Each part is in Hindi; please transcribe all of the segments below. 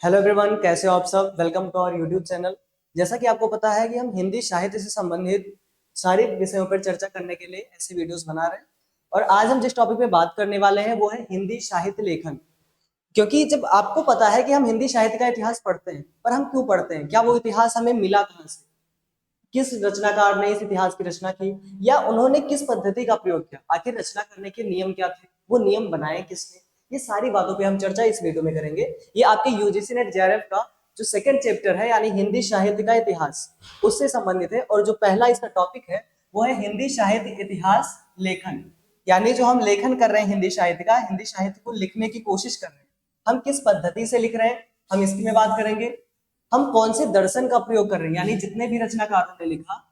हेलो एवरीवन, कैसे हो आप सब। Welcome to our YouTube channel. जैसा कि आपको पता है कि हम हिंदी साहित्य से संबंधित सारे विषयों पर चर्चा करने के लिए ऐसे वीडियोस बना रहे हैं। और आज हम जिस टॉपिक पे बात करने वाले हैं वो है हिंदी साहित्य लेखन। क्योंकि जब आपको पता है कि हम हिंदी साहित्य का इतिहास पढ़ते हैं, पर हम क्यों पढ़ते हैं, क्या वो इतिहास हमें मिला कहाँ से, किस रचनाकार ने इस इतिहास की रचना की, या उन्होंने किस पद्धति का प्रयोग किया, आखिर रचना करने के नियम क्या थे, वो नियम बनाए किसने, ये सारी बातों पे हम चर्चा इस वीडियो में करेंगे। ये आपके यूजीसी नेट जेआरएफ का जो सेकंड चैप्टर है यानी हिंदी साहित्य का इतिहास, उससे संबंधित है। और जो पहला इसका टॉपिक है वो है हिंदी साहित्य इतिहास लेखन। यानी जो हम लेखन कर रहे हैं हिंदी साहित्य का, हिंदी साहित्य को लिखने की कोशिश कर रहे हैं, हम किस पद्धति से लिख रहे हैं, हम इसकी में बात करेंगे। हम कौन से दर्शन का प्रयोग कर रहे हैं, यानी जितने भी रचनाकारों ने लिखा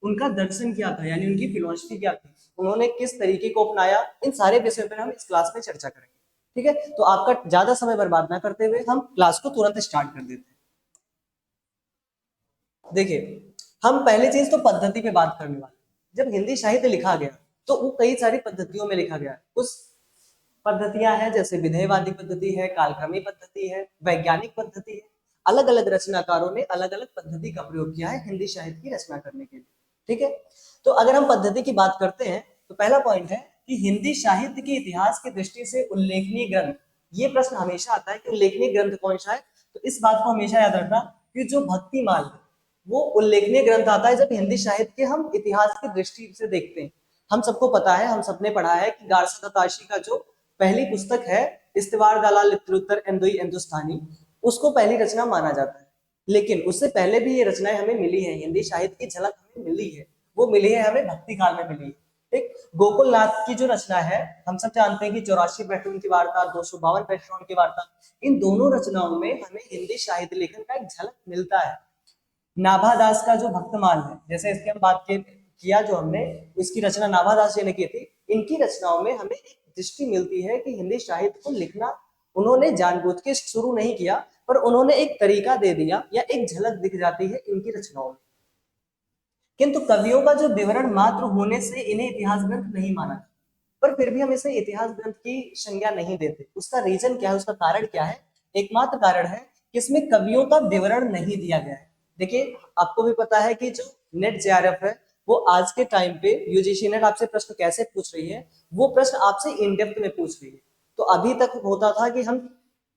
उनका दर्शन क्या था, यानी उनकी फिलोसफी क्या थी, उन्होंने किस तरीके को अपनाया, इन सारे विषयों पर हम इस क्लास में चर्चा करेंगे। ठीक है, तो आपका ज्यादा समय बर्बाद ना करते हुए हम क्लास को तुरंत स्टार्ट कर देते हैं। देखिए, हम पहली चीज तो पद्धति पे बात करने वाले हैं। जब हिंदी साहित्य लिखा गया तो वो कई सारी पद्धतियों में लिखा गया। कुछ पद्धतियां हैं जैसे विधेयवादी पद्धति है, कालक्रमी पद्धति है, वैज्ञानिक पद्धति है। अलग अलग रचनाकारों ने अलग अलग पद्धति का प्रयोग किया है हिंदी साहित्य की रचना करने के लिए। ठीक है, तो अगर हम पद्धति की बात करते हैं तो पहला पॉइंट है कि हिंदी साहित्य के इतिहास की दृष्टि से उल्लेखनीय ग्रंथ। ये प्रश्न हमेशा आता है कि उल्लेखनीय ग्रंथ कौन सा है। तो इस बात को हमेशा याद रखना कि जो भक्तिमाल है वो उल्लेखनीय ग्रंथ आता है जब हिंदी साहित्य के हम इतिहास की दृष्टि से देखते हैं। हम सबको पता है, हम सबने पढ़ा है कि गारसा दत्ताशी का जो पहली पुस्तक है इस्तिवार दलाल लित्रुत्तर एंदुई हिंदुस्तानी, उसको पहली रचना माना जाता है। लेकिन उससे पहले भी ये रचनाएं हमें मिली है, हिंदी साहित्य की झलक हमें मिली है। वो मिली है हमें भक्ति काल में मिली है। ठीक, गोकुलनाथ की जो रचना है, हम सब जानते हैं कि 84 पैटर्न की वार्ता, 252 पैटर्न की वार्ता, इन दोनों रचनाओं में हमें हिंदी साहित्य लेखन का एक झलक मिलता है। नाभादास का जो भक्तमाल है, जैसे इसकी हम बात किया जो हमने, इसकी रचना नाभादास जी ने की थी। इनकी रचनाओं में हमें एक दृष्टि मिलती है कि हिंदी साहित्य को लिखना उन्होंने जानबूझ के शुरू नहीं किया, पर उन्होंने एक तरीका दे दिया या एक झलक दिख जाती है इनकी रचनाओं में। किंतु कवियों का जो विवरण मात्र होने से इन्हें इतिहास ग्रंथ नहीं माना, पर फिर भी हम इसे इतिहास ग्रंथ की संज्ञा नहीं देते। उसका रीजन क्या है, उसका कारण क्या है? एकमात्र कारण है कि इसमें कवियों का विवरण नहीं दिया गया है। देखिए, आपको भी पता है कि जो नेट जेआरएफ है वो आज के टाइम पे यूजीसी नेट आपसे प्रश्न कैसे पूछ रही है, वो प्रश्न आपसे इन डेप्थ में पूछ रही है। तो अभी तक होता था कि हम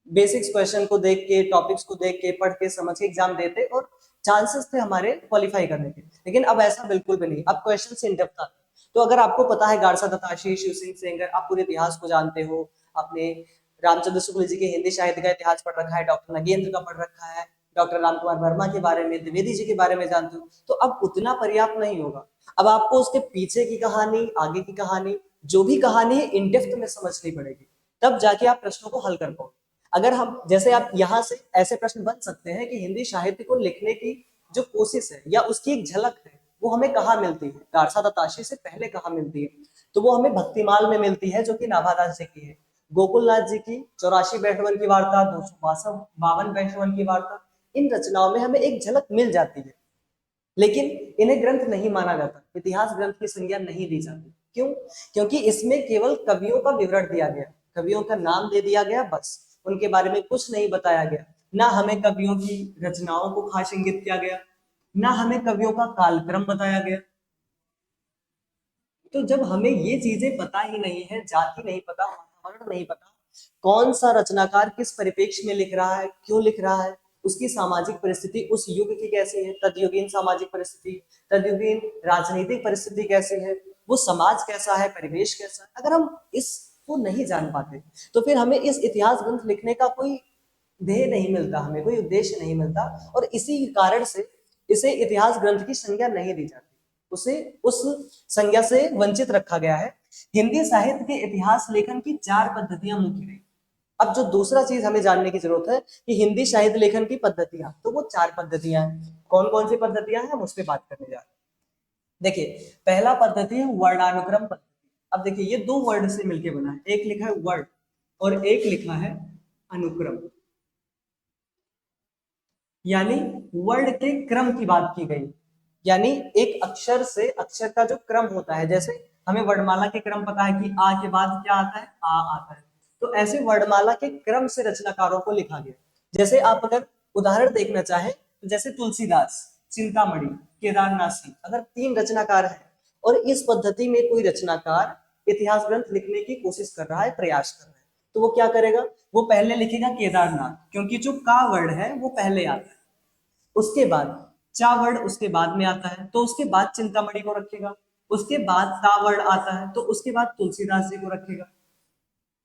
बेसिक्स क्वेश्चन को देख के, टॉपिक्स को देख के, पढ़ के, समझ के एग्जाम देते और चांसेस थे हमारे क्वालिफाई करने के। लेकिन अब ऐसा बिल्कुल भी नहीं, अब क्वेश्चन इन डेप्थ आते हैं। तो अगर आपको पता है गारसा दत्ताशी, शिव सिंह सेंगर, आप पूरे इतिहास को जानते हो, आपने रामचंद्र शुक्ल जी के हिंदी साहित्य का इतिहास पढ़ रखा है, डॉक्टर नगेंद्र का पढ़ रखा है, डॉक्टर राम कुमार वर्मा के बारे में, द्विवेदी जी के बारे में जानते हो, तो अब उतना पर्याप्त नहीं होगा। अब आपको उसके पीछे की कहानी, आगे की कहानी, जो भी कहानी है इन डेप्थ में समझनी पड़ेगी, तब जाके आप प्रश्नों को हल कर पाओ। अगर हम जैसे आप यहाँ से ऐसे प्रश्न बन सकते हैं कि हिंदी साहित्य को लिखने की जो कोशिश है या उसकी एक झलक है वो हमें कहाँ मिलती है, गारसा दत्ताशी से पहले कहाँ मिलती है। तो वो हमें भक्तिमाल में मिलती है जो कि नाभादास जी की है। गोकुलनाथ जी की 84 बैष्णवन की वार्ता, 252 बैष्णवन की वार्ता, इन रचनाओं में हमें एक झलक मिल जाती है। लेकिन इन्हें ग्रंथ नहीं माना जाता, इतिहास ग्रंथ की संज्ञा नहीं दी जाती। क्यों? क्योंकि इसमें केवल कवियों का विवरण दिया गया, कवियों का नाम दे दिया गया, बस उनके बारे में कुछ नहीं बताया गया। ना हमें कवियों की रचनाओं को खास इंगित किया गया, ना हमें कवियों का कालक्रम बताया गया। तो जब हमें ये चीजें पता ही नहीं है, जाति नहीं पता, वातावरण नहीं पता, कौन सा रचनाकार किस परिप्रेक्ष्य में लिख रहा है, क्यों लिख रहा है, उसकी सामाजिक परिस्थिति उस युग की कैसी है, तदयुगीन सामाजिक परिस्थिति, तदयुगीन राजनीतिक परिस्थिति कैसी है, वो समाज कैसा है, परिवेश कैसा है, अगर हम इसको नहीं जान पाते तो फिर हमें इस इतिहास ग्रंथ लिखने का कोई ध्येय नहीं मिलता, हमें कोई उद्देश्य नहीं मिलता। और इसी कारण से इसे इतिहास ग्रंथ की संज्ञा नहीं दी जाती, उसे उस संज्ञा से वंचित रखा गया है। हिंदी साहित्य के इतिहास लेखन की 4 पद्धतियां मुख्य रही। अब जो दूसरा चीज हमें जानने की जरूरत है कि हिंदी साहित्य लेखन की पद्धतियां, तो वो 4 पद्धतियां हैं। कौन कौन सी पद्धतियां हैं हम उस पर बात करने जा रहे हैं। देखिए, पहला पद्धति है वर्णानुक्रम पद्धति। अब देखिए, ये 2 वर्ड से मिलकर बना है, एक लिखा है वर्ड और एक लिखा है अनुक्रम। यानी वर्ड के क्रम की बात की गई, यानी एक अक्षर से अक्षर का जो क्रम होता है, जैसे हमें वर्णमाला के क्रम पता है कि आ के बाद क्या आता है, आ आता है, तो ऐसे वर्णमाला के क्रम से रचनाकारों को लिखा गया। जैसे आप अगर उदाहरण देखना चाहें तो जैसे तुलसीदास, चिंतामणि, केदारनाथ सिंह, अगर 3 रचनाकार हैं और इस पद्धति में कोई रचनाकार इतिहास ग्रंथ लिखने की कोशिश कर रहा है, प्रयास कर रहा है, तो वो क्या करेगा, वो पहले लिखेगा केदारनाथ, क्योंकि जो का वर्ड है वो पहले आता है, उसके बाद चा वर्ड उसके बाद में आता है, तो उसके बाद चिंतामणि को रखेगा, उसके बाद ता वर्ड आता है तो उसके बाद तुलसीदास जी को रखेगा।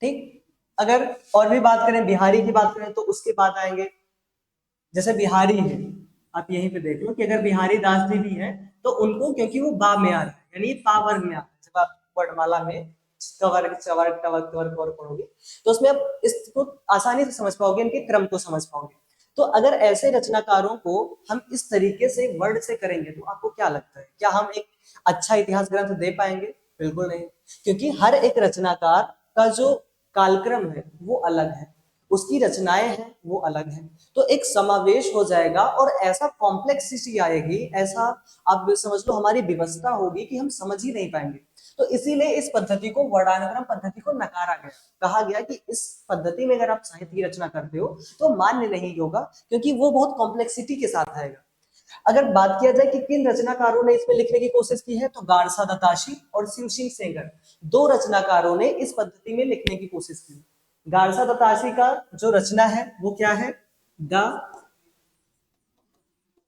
ठीक, अगर और भी बात करें, बिहारी की बात करें तो उसके बाद आएंगे, जैसे बिहारी है, आप यहीं पे देख लो कि अगर बिहारी दास जी भी है तो उनको, क्योंकि वो बा में आ रहा है, यानी पा वर्ग में आ रहा है, जब आप वर्णमाला में कवर्ग चवर्ग टवर्ग त्वर्ग और पढ़ोगे तो उसमें आप इसको आसानी से समझ पाओगे, इनके क्रम को समझ पाओगे। तो अगर ऐसे रचनाकारों को हम इस तरीके से वर्ड से करेंगे तो आपको क्या लगता है, क्या हम एक अच्छा इतिहास ग्रंथ दे पाएंगे? बिल्कुल नहीं, क्योंकि हर एक रचनाकार का जो कालक्रम है वो अलग है, उसकी रचनाएं हैं वो अलग हैं, तो एक समावेश हो जाएगा और ऐसा कॉम्प्लेक्सिटी आएगी, ऐसा आप समझ लो हमारी व्यवस्था होगी कि हम समझ ही नहीं पाएंगे। तो इसीलिए इस पद्धति को वर्णानुक्रम पद्धति को नकारा गया, कहा गया कि इस पद्धति में अगर आप साहित्य की रचना करते हो तो मान्य नहीं होगा, क्योंकि वो बहुत कॉम्प्लेक्सिटी के साथ आएगा। अगर बात किया जाए कि किन रचनाकारों ने इसमें लिखने की कोशिश की है, तो गारसा दत्ताशी और शिव सिंह सेंगर, 2 रचनाकारों ने इस पद्धति में लिखने की कोशिश की। गारसा दत्ताशी का जो रचना है वो क्या है, द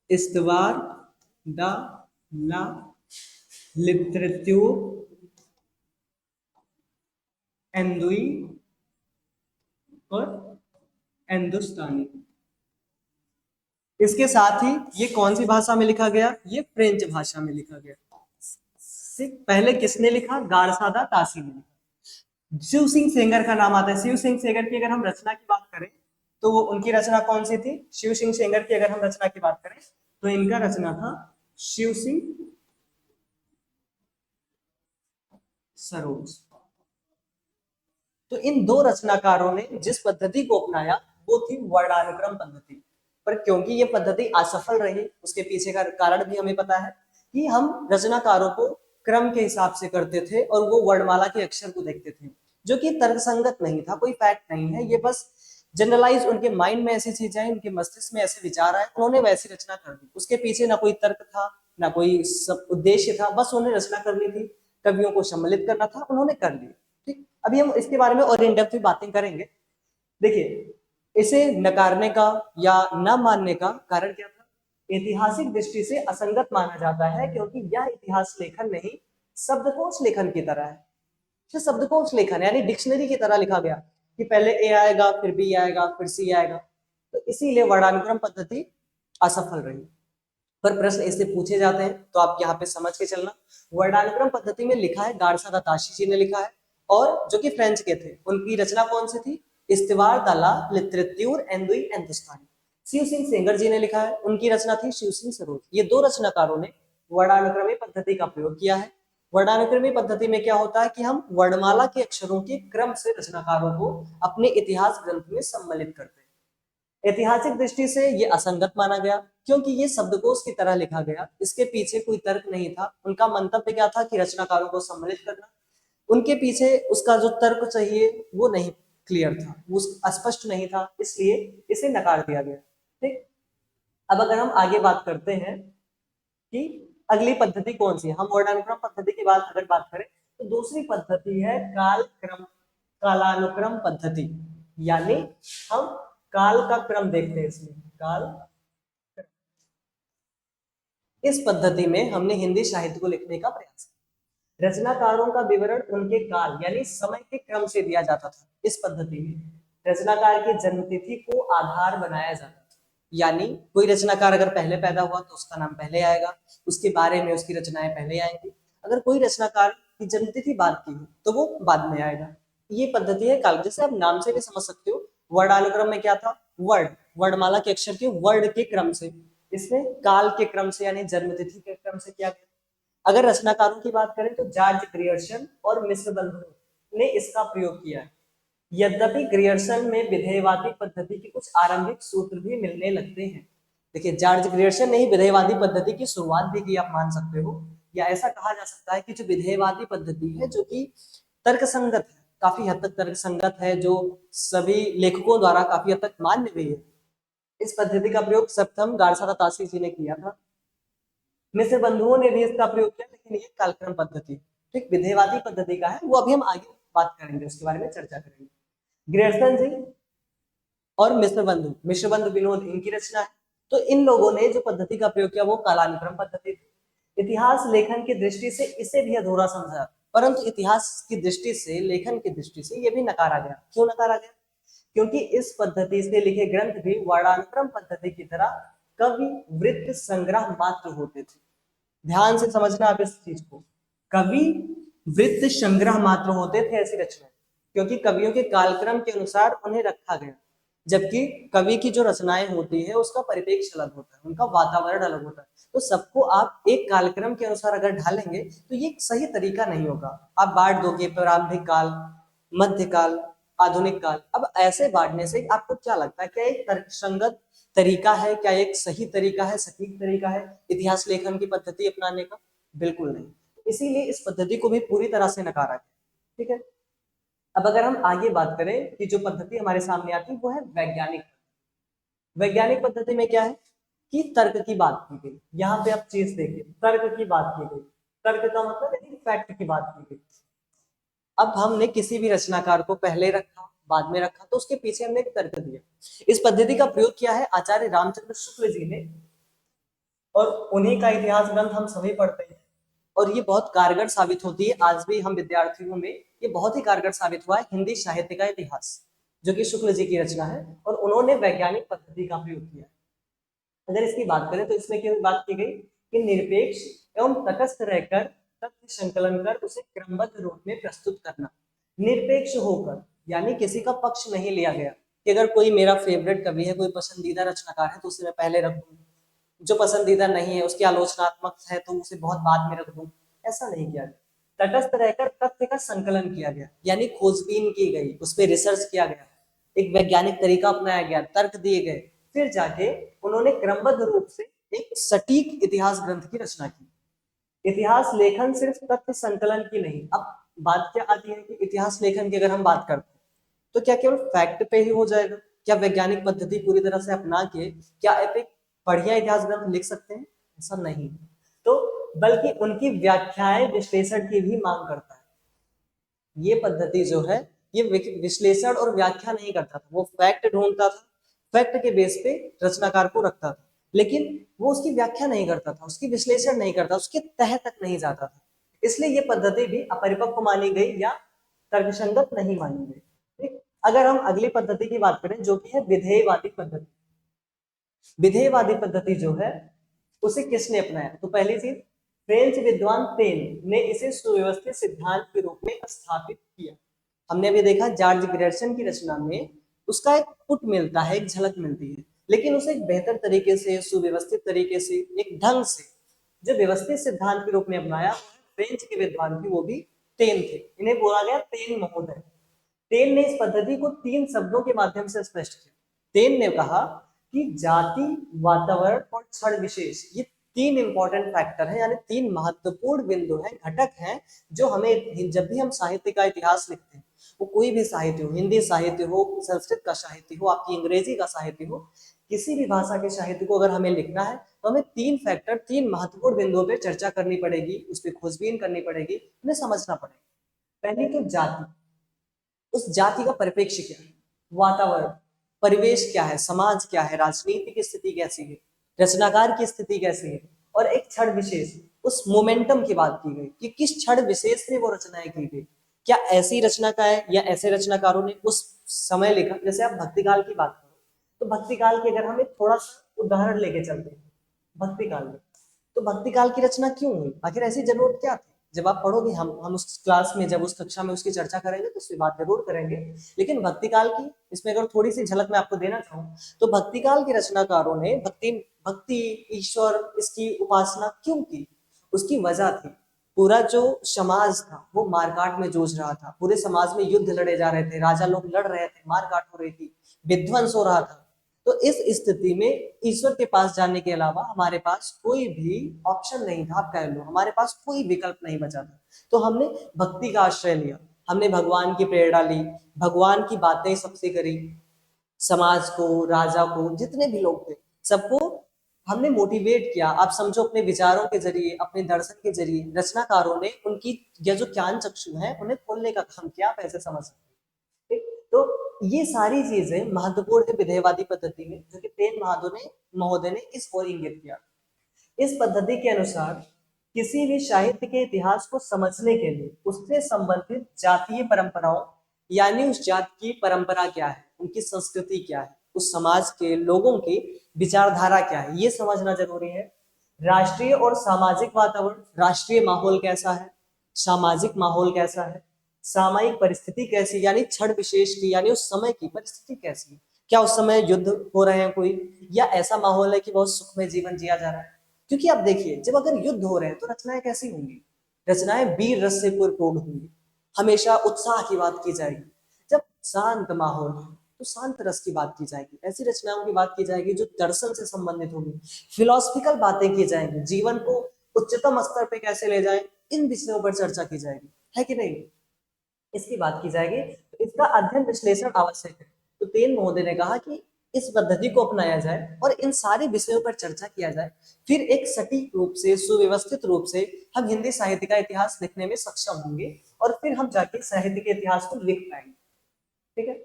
इस्तवार द ला लिटरेच्योर एंदुई और हिंदुस्तानी। इसके साथ ही ये कौन सी भाषा में लिखा गया, ये फ्रेंच भाषा में लिखा गया। पहले किसने लिखा, गारसादा तासी ने लिखा। शिव सिंह सेंगर का नाम आता है, शिव सिंह सेंगर की अगर हम रचना की बात करें तो वो उनकी रचना कौन सी थी, शिव सिंह सेंगर की अगर हम रचना की बात करें तो इनका रचना था शिव सिंह सरोज। तो इन 2 रचनाकारों ने जिस पद्धति को अपनाया वो थी वर्णानुक्रम पद्धति, पर क्योंकि ये पद्धति असफल रही, उसके पीछे का कारण भी हमें पता है कि हम रचनाकारों को क्रम के हिसाब से करते थे और वो वर्णमाला के अक्षर को देखते थे, जो कि तर्कसंगत नहीं था, कोई फैक्ट नहीं है, ये बस जनरलाइज उनके माइंड में ऐसी चीज है, उनके मस्तिष्क में ऐसे विचार आए, उन्होंने वैसी रचना कर दी, उसके पीछे ना कोई तर्क था ना कोई उद्देश्य था, बस उन्हें रचना करनी थी, कवियों को सम्मिलित करना था, उन्होंने कर ली। ठीक, अभी हम इसके बारे में और इन डेप्थ बातें करेंगे। देखिए, इसे नकारने का या न मानने का कारण क्या था, ऐतिहासिक दृष्टि से असंगत माना जाता है, क्योंकि यह इतिहास लेखन नहीं शब्दकोश लेखन की तरह है। शब्दकोश लेखन यानी डिक्शनरी की तरह लिखा गया कि पहले ए आएगा फिर बी आएगा फिर सी आएगा, तो इसीलिए वर्णानुक्रम पद्धति असफल रही। पर प्रश्न इससे पूछे जाते हैं तो आप यहाँ पे समझ के चलना, वर्णानुक्रम पद्धति में लिखा है गारसा दत्ताशी जी ने लिखा है, और जो कि फ्रेंच के थे, उनकी रचना कौन सी थी, इस्तिवार दला लिटरेच्योर एंदुई हिंदुस्तानी। शिव सिंह सेंगर जी ने लिखा है, उनकी रचना थी शिव सिंह सरोज। ये 2 रचनाकारों ने वर्णानुक्रमी पद्धति का प्रयोग किया है। वर्णानुक्रमी पद्धति में क्या होता है कि हम वर्णमाला के अक्षरों के क्रम से रचनाकारों को अपने इतिहास ग्रंथ में सम्मिलित करते हैं। ऐतिहासिक दृष्टि से ये असंगत माना गया, क्योंकि ये शब्दकोश की तरह लिखा गया, इसके पीछे कोई तर्क नहीं था। उनका मंतव्य क्या था कि रचनाकारों को सम्मिलित करना, उनके पीछे उसका जो तर्क चाहिए वो नहीं क्लियर था, वो स्पष्ट नहीं था, इसलिए इसे नकार दिया गया। ठीक, अब अगर हम आगे बात करते हैं कि अगली पद्धति कौन सी है, हम वर्णानुक्रम पद्धति की बात अगर बात करें तो दूसरी पद्धति है कालानुक्रम पद्धति, यानी हम काल का क्रम देखते हैं इसमें, काल। इस पद्धति में हमने हिंदी साहित्य को लिखने का प्रयास किया। रचनाकारों का विवरण उनके काल यानी समय के क्रम से दिया जाता था। इस पद्धति में रचनाकार की जन्मतिथि को आधार बनाया जाता था, यानी कोई रचनाकार अगर पहले पैदा हुआ तो उसका नाम पहले आएगा, उसके बारे में उसकी रचनाएं पहले आएंगी। अगर कोई रचनाकार की जन्मतिथि बाद की हो तो वो बाद में आएगा। ये पद्धति है काल, जैसे आप नाम से भी समझ सकते हो, वर्णानुक्रम में क्या था, वर्णमाला के अक्षर के वर्ड के क्रम से, इसमें काल के क्रम से यानी जन्मतिथि के क्रम से किया गया। अगर रचनाकारों की बात करें तो जॉर्ज ग्रियर्सन और मिश्र बंधु ने इसका प्रयोग किया है। यद्यपि ग्रियर्सन में विधेयवादी पद्धति के कुछ आरंभिक सूत्र भी मिलने लगते हैं। देखिए, जॉर्ज ग्रियर्सन ने ही विधेयवादी पद्धति की शुरुआत भी की, आप मान सकते हो, या ऐसा कहा जा सकता है कि जो विधेयवादी पद्धति है जो कि तर्कसंगत है, काफी हद तक तर्कसंगत है, जो सभी लेखकों द्वारा काफी हद तक मान्य भी है, इस पद्धति का प्रयोग सर्वप्रथम गार्सारा तासी जी ने किया था। मिस्र बंधुओं ने भी इसका प्रयोग किया, लेकिन ये कालक्रम पद्धति ठीक विधेयवादी पद्धति का है, वो अभी हम आगे बात करेंगे, उसके बारे में चर्चा करेंगे। ग्रेयर्सन जी और मिश्र बंधु विनोद इनकी रचना है। तो इन लोगों ने जो पद्धति का प्रयोग किया वो कालानुक्रम पद्धति थी। इतिहास लेखन की दृष्टि से इसे भी अधूरा समझा, परंतु इतिहास की दृष्टि से, लेखन की दृष्टि से ये भी नकारा गया। क्यों नकारा गया? क्योंकि इस पद्धति से लिखे ग्रंथ भी वर्णानुक्रम पद्धति की तरह कवि वृत्त संग्रह मात्र होते थे। ध्यान से समझना आप इस चीज को, कवि वृत्त संग्रह मात्र होते थे ऐसी रचना, क्योंकि कवियों के कालक्रम के अनुसार उन्हें रखा गया, जबकि कवि की जो रचनाएं होती है उसका परिप्रेक्ष्य अलग होता है, उनका वातावरण अलग होता है। तो सबको आप एक कालक्रम के अनुसार अगर ढालेंगे तो ये सही तरीका नहीं होगा। आप बांट दोगे प्रारंभिक काल, मध्यकाल, आधुनिक काल। अब ऐसे बांटने से आपको क्या लगता है, क्या एक तर्कसंगत तरीका है, क्या एक सही तरीका है, सटीक तरीका है इतिहास लेखन की पद्धति अपनाने का? बिल्कुल नहीं। इसीलिए इस पद्धति को भी पूरी तरह से नकारा गया। ठीक है, अब अगर हम आगे बात करें कि जो पद्धति हमारे सामने आती है वो है वैज्ञानिक। वैज्ञानिक पद्धति में क्या है कि तर्क की बात की गई। यहाँ पे आप चीज देखिए, तर्क की बात की गई, तर्क का मतलब है फैक्ट की बात की गई। अब हमने किसी भी रचनाकार को पहले रखा, बाद में रखा, तो उसके पीछे हमने एक तर्क दिया। इस पद्धति का प्रयोग किया है आचार्य रामचंद्र शुक्ल जी ने, और उन्हीं का इतिहास ग्रंथ हम सभी पढ़ते हैं, और ये बहुत कारगर साबित होती है। आज भी हम विद्यार्थियों में ये बहुत ही कारगर साबित हुआ है, हिंदी साहित्य का इतिहास, जो कि शुक्ल जी की रचना है, और उन्होंने वैज्ञानिक पद्धति का प्रयोग किया। अगर इसकी बात करें तो इसमें क्या बात की गई कि निरपेक्ष एवं तटस्थ रहकर तथ्य संकलन कर उसे क्रमबद्ध रूप में प्रस्तुत करना। निरपेक्ष होकर, यानी किसी का पक्ष नहीं लिया गया कि अगर कोई मेरा फेवरेट कवि है, कोई पसंदीदा रचनाकार है तो उसे मैं पहले रख दूं, जो पसंदीदा नहीं है, उसकी आलोचनात्मक है तो उसे बहुत बाद में रख दूं, ऐसा नहीं किया गया। तटस्थ रहकर तथ्य का संकलन किया गया, यानी खोजबीन की गई, उस पर रिसर्च किया गया, एक वैज्ञानिक तरीका अपनाया गया, तर्क दिए गए, फिर जाके उन्होंने क्रमबद्ध रूप से एक सटीक इतिहास ग्रंथ की रचना की। इतिहास लेखन सिर्फ तथ्य संकलन की नहीं। अब बात क्या आती है कि इतिहास लेखन की अगर हम बात करते हैं तो क्या केवल फैक्ट पे ही हो जाएगा? क्या वैज्ञानिक पद्धति पूरी तरह से अपना के क्या आप एक बढ़िया इतिहास ग्रंथ लिख सकते हैं? ऐसा नहीं। तो बल्कि उनकी व्याख्याएं विश्लेषण की भी मांग करता है। ये पद्धति जो है ये विश्लेषण और व्याख्या नहीं करता था, वो फैक्ट ढूंढता था, फैक्ट के बेस पे रचनाकार को रखता था, लेकिन वो उसकी व्याख्या नहीं करता था, उसकी विश्लेषण नहीं करता, उसके तह तक नहीं जाता था। इसलिए ये पद्धति भी अपरिपक्व मानी गई या तर्कसंगत नहीं मानी गई। ठीक, अगर हम अगली पद्धति की बात करें जो कि है विधेयवादी पद्धति। विधेयवादी पद्धति जो है उसे किसने अपनाया? तो पहली चीज, फ्रेंच विद्वान पेन ने इसे सुव्यवस्थित सिद्धांत के रूप में स्थापित किया। हमने अभी देखा जॉर्ज ग्रेयर्सन की रचना में उसका एक पुट मिलता है, एक झलक मिलती है, लेकिन उसे एक बेहतर तरीके से, सुव्यवस्थित तरीके से, एक ढंग से जो व्यवस्थित सिद्धांत के रूप में अपनाया, फ्रेंच के विद्वान थे, वो भी टेन थे। इन्हें बोला गया टेन महोदय। टेन ने इस पद्धति को 3 शब्दों के माध्यम से स्पष्ट किया। टेन ने कहा कि जाति, वातावरण और क्षण विशेष, ये 3 इंपॉर्टेंट फैक्टर हैं, यानी 3 महत्वपूर्ण बिंदु हैं, घटक हैं, जो हमें जब भी हम साहित्य का इतिहास लिखते हैं, वो कोई भी साहित्य हो, हिंदी साहित्य हो, संस्कृत का साहित्य हो, आपकी अंग्रेजी का साहित्य हो, किसी भी भाषा के साहित्य को अगर हमें लिखना है तो हमें 3 फैक्टर, 3 महत्वपूर्ण बिंदुओं पर चर्चा करनी पड़ेगी, उस पर खोजबीन करनी पड़ेगी, उन्हें समझना पड़ेगा। पहली तो जाति, उस जाति का परिप्रेक्ष्य क्या है, वातावरण, परिवेश क्या है, समाज क्या है, राजनीति की स्थिति कैसी है, रचनाकार की स्थिति कैसी है, और एक क्षण विशेष, उस मोमेंटम की बात की गई कि किस क्षण विशेष में वो रचनाएं की गई। क्या ऐसी रचना का है या ऐसे रचनाकारों ने उस समय लिखा? जैसे आप भक्तिकाल की बात करो तो भक्तिकाल की अगर हमें थोड़ा सा उदाहरण लेके चलते हैं भक्तिकाल में, तो भक्तिकाल की रचना क्यों हुई, आखिर ऐसी जरूरत क्या थी? जब आप पढ़ोगे, हम उस क्लास में, जब उस कक्षा में उसकी चर्चा करेंगे तो उसकी बात जरूर करेंगे। लेकिन भक्तिकाल की इसमें अगर थोड़ी सी झलक मैं आपको देना चाहूँ तो भक्तिकाल के रचनाकारों ने भक्ति, ईश्वर, इसकी उपासना क्यों की? उसकी वजह थी, पूरा जो समाज था वो मारकाट में जूझ रहा था, पूरे समाज में युद्ध लड़े जा रहे थे, राजा लोग लड़ रहे थे, मारकाट हो रही थी, विध्वंस हो रहा था। तो इस स्थिति में ईश्वर के पास जाने के अलावा हमारे पास कोई भी ऑप्शन नहीं था, आप कह लो हमारे पास कोई विकल्प नहीं बचा था। तो हमने भक्ति का आश्रय लिया, हमने भगवान की प्रेरणा ली, भगवान की बातें सबसे करी, समाज को, राजा को, जितने भी लोग थे, सबको हमने मोटिवेट किया। आप समझो अपने विचारों के जरिए, अपने दर्शन के जरिए रचनाकारों ने उनकी यह जो ज्ञान चक्षु है उन्हें खोलने का काम किया, आप ऐसे समझ सकते हैं। ठीक? तो ये सारी चीजें महत्वपूर्ण है विधेयवादी पद्धति में, जो कि तेन महोदय ने इस ओर इंगित किया। इस पद्धति के अनुसार किसी भी साहित्य के इतिहास को समझने के लिए उससे संबंधित जातीय परंपराओं, यानी उस जाति की परंपरा क्या है, उनकी संस्कृति क्या है, उस समाज के लोगों की विचारधारा क्या है, ये समझना जरूरी है। राष्ट्रीय और सामाजिक वातावरण, राष्ट्रीय माहौल कैसा है, सामाजिक माहौल कैसा है, सामायिक परिस्थिति कैसी, यानी क्षण विशेष की, यानी उस समय की परिस्थिति कैसी है, क्या उस समय युद्ध हो रहे हैं कोई, या ऐसा माहौल है कि बहुत सुखमय जीवन जिया जा रहा है। क्योंकि आप देखिए, जब अगर युद्ध हो रहे हैं तो रचनाएं कैसी होंगी, रचनाएं वीर रस से पूर्ण होंगी, हमेशा उत्साह की बात की जाएगी। जब शांत माहौल है तो शांत रस की बात की जाएगी, ऐसी रचनाओं की बात की जाएगी जो दर्शन से संबंधित होगी, फिलोसफिकल बातें की जाएंगी, जीवन को उच्चतम स्तर पे कैसे ले जाए, इन विषयों पर चर्चा की जाएगी, है कि नहीं, इसकी बात की जाएगी। तो इसका अध्ययन विश्लेषण आवश्यक है। तो तेन महोदय ने कहा कि इस पद्धति को अपनाया जाए और इन सारे विषयों पर चर्चा किया जाए, फिर एक सटीक रूप से, सुव्यवस्थित रूप से हम हिंदी साहित्य का इतिहास लिखने में सक्षम होंगे, और फिर हम जाके साहित्य के इतिहास को लिख पाएंगे। ठीक है।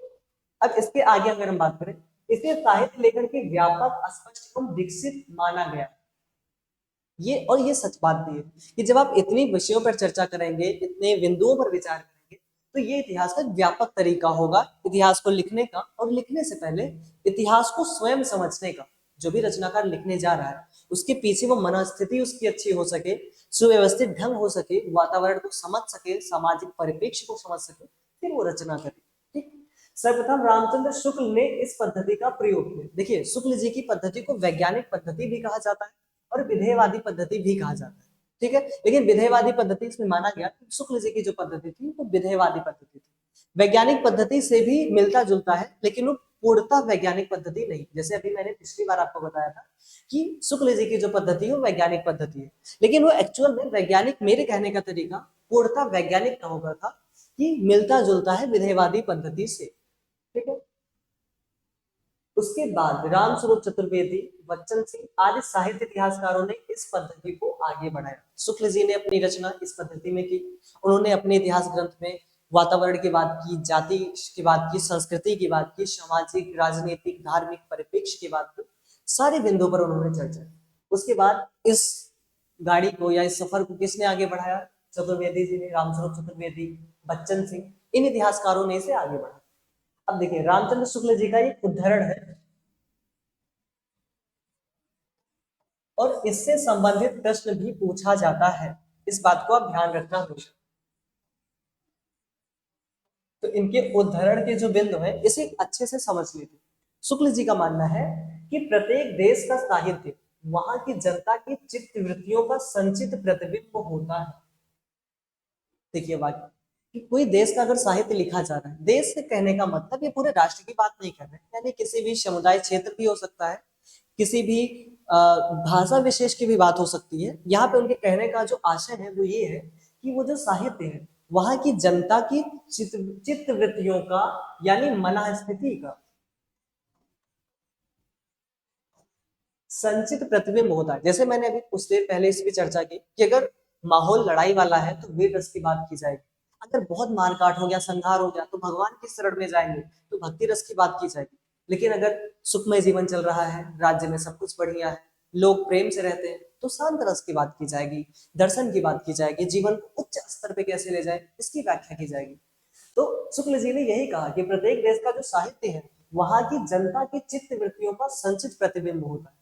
अब इसके आगे अगर हम बात करें, इसे साहित्य लेखन के व्यापक, स्पष्ट एवं विकसित माना गया। ये सच बात भी है कि जब आप इतनी विषयों पर चर्चा करेंगे, इतने बिंदुओं पर विचार करेंगे, तो ये इतिहास का व्यापक तरीका होगा इतिहास को लिखने का, और लिखने से पहले इतिहास को स्वयं समझने का। जो भी रचनाकार लिखने जा रहा है उसके पीछे वो मनस्थिति उसकी अच्छी हो सके, सुव्यवस्थित ढंग हो सके, वातावरण को समझ सके, सामाजिक परिप्रेक्ष्य को समझ सके, फिर वो रचना करे। ठीक। सर्वप्रथम रामचंद्र शुक्ल ने इस पद्धति का प्रयोग किया। देखिए, शुक्ल जी की पद्धति को वैज्ञानिक पद्धति भी कहा जाता है और विधेयवादी पद्धति भी कहा जाता है। ठीक है, लेकिन विधेयवादी पद्धति इसमें माना गया कि शुक्ल जी की जो पद्धति थी वो विधेयवादी पद्धति थी। वैज्ञानिक पद्धति से भी मिलता जुलता है, लेकिन वो पूर्णतः वैज्ञानिक पद्धति नहीं। जैसे अभी मैंने पिछली बार आपको बताया था कि शुक्ल जी की जो पद्धति है वो वैज्ञानिक पद्धति है, लेकिन वो एक्चुअल में वैज्ञानिक, मेरे कहने का तरीका पूर्णतः वैज्ञानिक का होगा था कि मिलता जुलता है विधेयवादी पद्धति से। ठीक है। उसके बाद रामस्वरूप चतुर्वेदी, बच्चन सिंह आदि साहित्य इतिहासकारों ने इस पद्धति को आगे बढ़ाया। शुक्ल जी ने अपनी रचना इस पद्धति में की। उन्होंने अपने इतिहास ग्रंथ में वातावरण की बात की, जाति की बात की, संस्कृति की बात की, सामाजिक, राजनीतिक, धार्मिक परिप्रेक्ष्य की बात की, सारे बिंदुओं पर उन्होंने चर्चा की। उसके बाद इस गाड़ी को या इस सफर को किसने आगे बढ़ाया? चतुर्वेदी जी ने, रामस्वरूप चतुर्वेदी, बच्चन सिंह, इन इतिहासकारों ने इसे आगे बढ़ाया। अब देखिए, रामचंद्र शुक्ल जी का एक उदाहरण है और इससे संबंधित प्रश्न भी पूछा जाता है, इस बात को आप ध्यान रखना हमेशा। तो इनके उदाहरण के जो बिंदु है इसे अच्छे से समझ लीजिए। शुक्ल जी का मानना है कि प्रत्येक देश का साहित्य वहां की जनता की चित्त वृत्तियों का संचित प्रतिबिंब होता है। देखिए बात, कि कोई देश का अगर साहित्य लिखा जा रहा है, देश से कहने का मतलब ये पूरे राष्ट्र की बात नहीं कर रहे, यानी किसी भी समुदाय क्षेत्र भी हो सकता है, किसी भी भाषा विशेष की भी बात हो सकती है। यहाँ पे उनके कहने का जो आशय है वो ये है कि वो जो साहित्य है वहां की जनता की चित्त वृत्तियों का, यानी मनस्थिति का संचित प्रतिबिंब होता है। जैसे मैंने अभी कुछ देर पहले इस पर चर्चा की कि अगर माहौल लड़ाई वाला है तो वीर रस की बात की जाएगी, अगर बहुत मारकाट हो गया, संहार हो गया, तो भगवान की शरण में जाएंगे, तो भक्ति रस की बात की जाएगी। लेकिन अगर सुखमय जीवन चल रहा है, राज्य में सब कुछ बढ़िया है, लोग प्रेम से रहते हैं, तो शांत रस की बात की जाएगी, दर्शन की बात की जाएगी, जीवन को उच्च स्तर पे कैसे ले जाए इसकी व्याख्या की जाएगी। तो शुक्ल जी ने यही कहा कि प्रत्येक देश का जो साहित्य है वहां की जनता की चित्त वृत्तियों का संचित प्रतिबिंब होता है।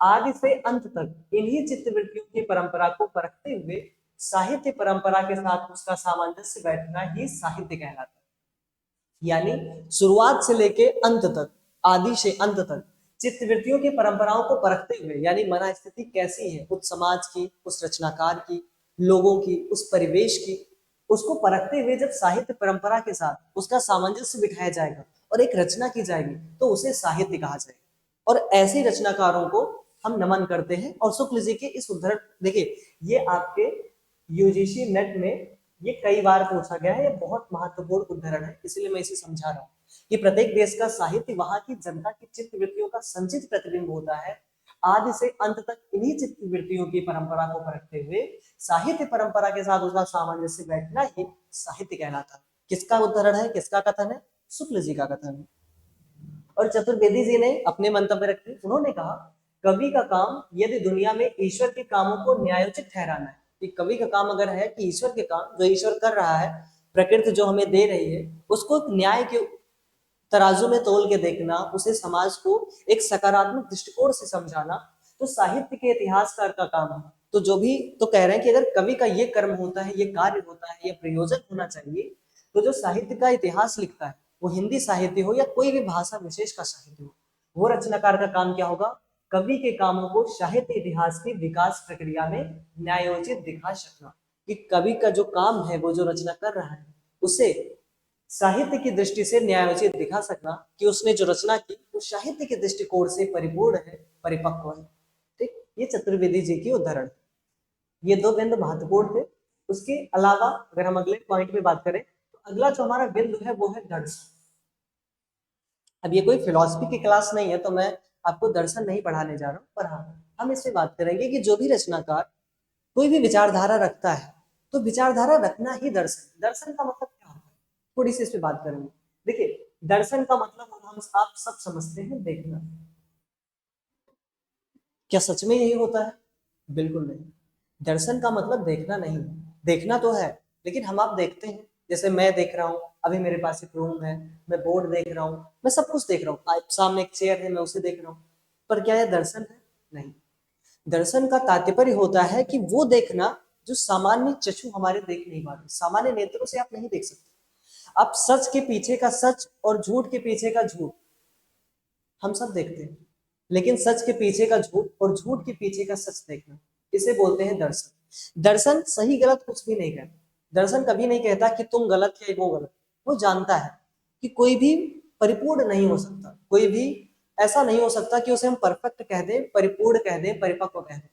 आदि से अंत तक इन्हीं चित्तवृत्तियों की परंपरा को परखते हुए साहित्य परंपरा के साथ उसका सामंजस्य बैठना ही साहित्य कहलाता है। यानी शुरुआत से लेके अंत तक, आदि से अंत तक चित्तवृत्तियों की परंपराओं को परखते हुए, यानी मना स्थिति कैसी है उस समाज की, उस रचनाकार की, लोगों की, उस परिवेश की, उसको परखते हुए जब साहित्य परंपरा के साथ उसका सामंजस्य बिठाया जाएगा और एक रचना की जाएगी तो उसे साहित्य कहा जाएगा। और ऐसे रचनाकारों को हम नमन करते हैं। और शुक्ल जी के इस उद्धरण, देखिए ये आपके यूजीसी नेट में ये कई बार पूछा गया है, ये बहुत महत्वपूर्ण उद्धरण है, इसलिए मैं इसे समझा रहा हूँ। कि प्रत्येक देश का साहित्य वहां की जनता की चित्त वृत्तियों का संचित प्रतिबिंब होता है। आदि से अंत तक इन्हीं चित्त वृत्तियों की परंपरा को परखते हुए साहित्य परंपरा के साथ उसका सामंजस्य बैठना ही साहित्य कहलाता है। किसका उदाहरण है, किसका कथन है? शुक्ल जी का कथन है। और चतुर्वेदी जी ने अपने मंतव्य रखे, उन्होंने कहा कवि का काम यदि दुनिया में ईश्वर के कामों को न्यायोचित ठहराना है, कि कवि का काम अगर है कि ईश्वर के काम जो ईश्वर कर रहा है, प्रकृति जो हमें दे रही है, उसको न्याय के तराजू में तोल के देखना, उसे समाज को एक सकारात्मक दृष्टिकोण से समझाना, तो साहित्य के इतिहासकार का काम है। तो जो भी तो कह रहे हैं कि अगर कवि का ये कर्म होता है, ये कार्य होता है, ये प्रयोजन होना चाहिए, तो जो साहित्य का इतिहास लिखता है, वो हिंदी साहित्य हो या कोई भी भाषा विशेष का साहित्य हो, वो रचनाकार का काम क्या होगा? कवि के कामों को साहित्य इतिहास की विकास प्रक्रिया में न्यायोचित दिखा सकना, कि कवि का जो काम है, वो जो रचना कर रहा है, उसे साहित्य की दृष्टि से न्यायोचित दिखा सकना कि उसने जो रचना की वो साहित्य के दृष्टिकोण से परिपूर्ण है, परिपक्व है। ठीक, ये चतुर्वेदी जी की उदाहरण। ये दो बिंदु महत्वपूर्ण थे। उसके अलावा अगर हम अगले पॉइंट में बात करें, तो अगला जो हमारा बिंदु है वो है दर्शन। अब ये कोई फिलॉसफी की क्लास नहीं है, तो मैं आपको दर्शन नहीं पढ़ाने जा रहा हूँ, पर हाँ हम इससे बात करेंगे कि जो भी रचनाकार कोई भी विचारधारा रखता है, तो विचारधारा रखना ही दर्शन। दर्शन का मतलब क्या होता है, थोड़ी सी इस पे बात करेंगे। देखिए, दर्शन का मतलब हम आप सब समझते हैं देखना। क्या सच में यही होता है? बिल्कुल नहीं। दर्शन का मतलब देखना नहीं। देखना तो है, लेकिन हम आप देखते हैं, जैसे मैं देख रहा हूँ, अभी मेरे पास एक रूम है, मैं बोर्ड देख रहा हूँ, मैं सब कुछ देख रहा हूँ, सामने एक चेयर है, मैं उसे देख रहा हूँ, पर क्या यह दर्शन है? नहीं। दर्शन का तात्पर्य होता है कि वो देखना जो सामान्य चक्षु हमारे देख नहीं पाते, सामान्य नेत्रों से आप नहीं देख सकते। आप सच के पीछे का सच और झूठ के पीछे का झूठ हम सब देखते हैं, लेकिन सच के पीछे का झूठ और झूठ के पीछे का सच देखना, इसे बोलते हैं दर्शन। दर्शन सही गलत कुछ भी नहीं कहता। दर्शन कभी नहीं कहता कि तुम गलत है वो गलत। वो जानता है कि कोई भी परिपूर्ण नहीं हो सकता, कोई भी ऐसा नहीं हो सकता कि उसे हम परफेक्ट कह दें, परिपूर्ण कह दें, परिपक्व कह दें।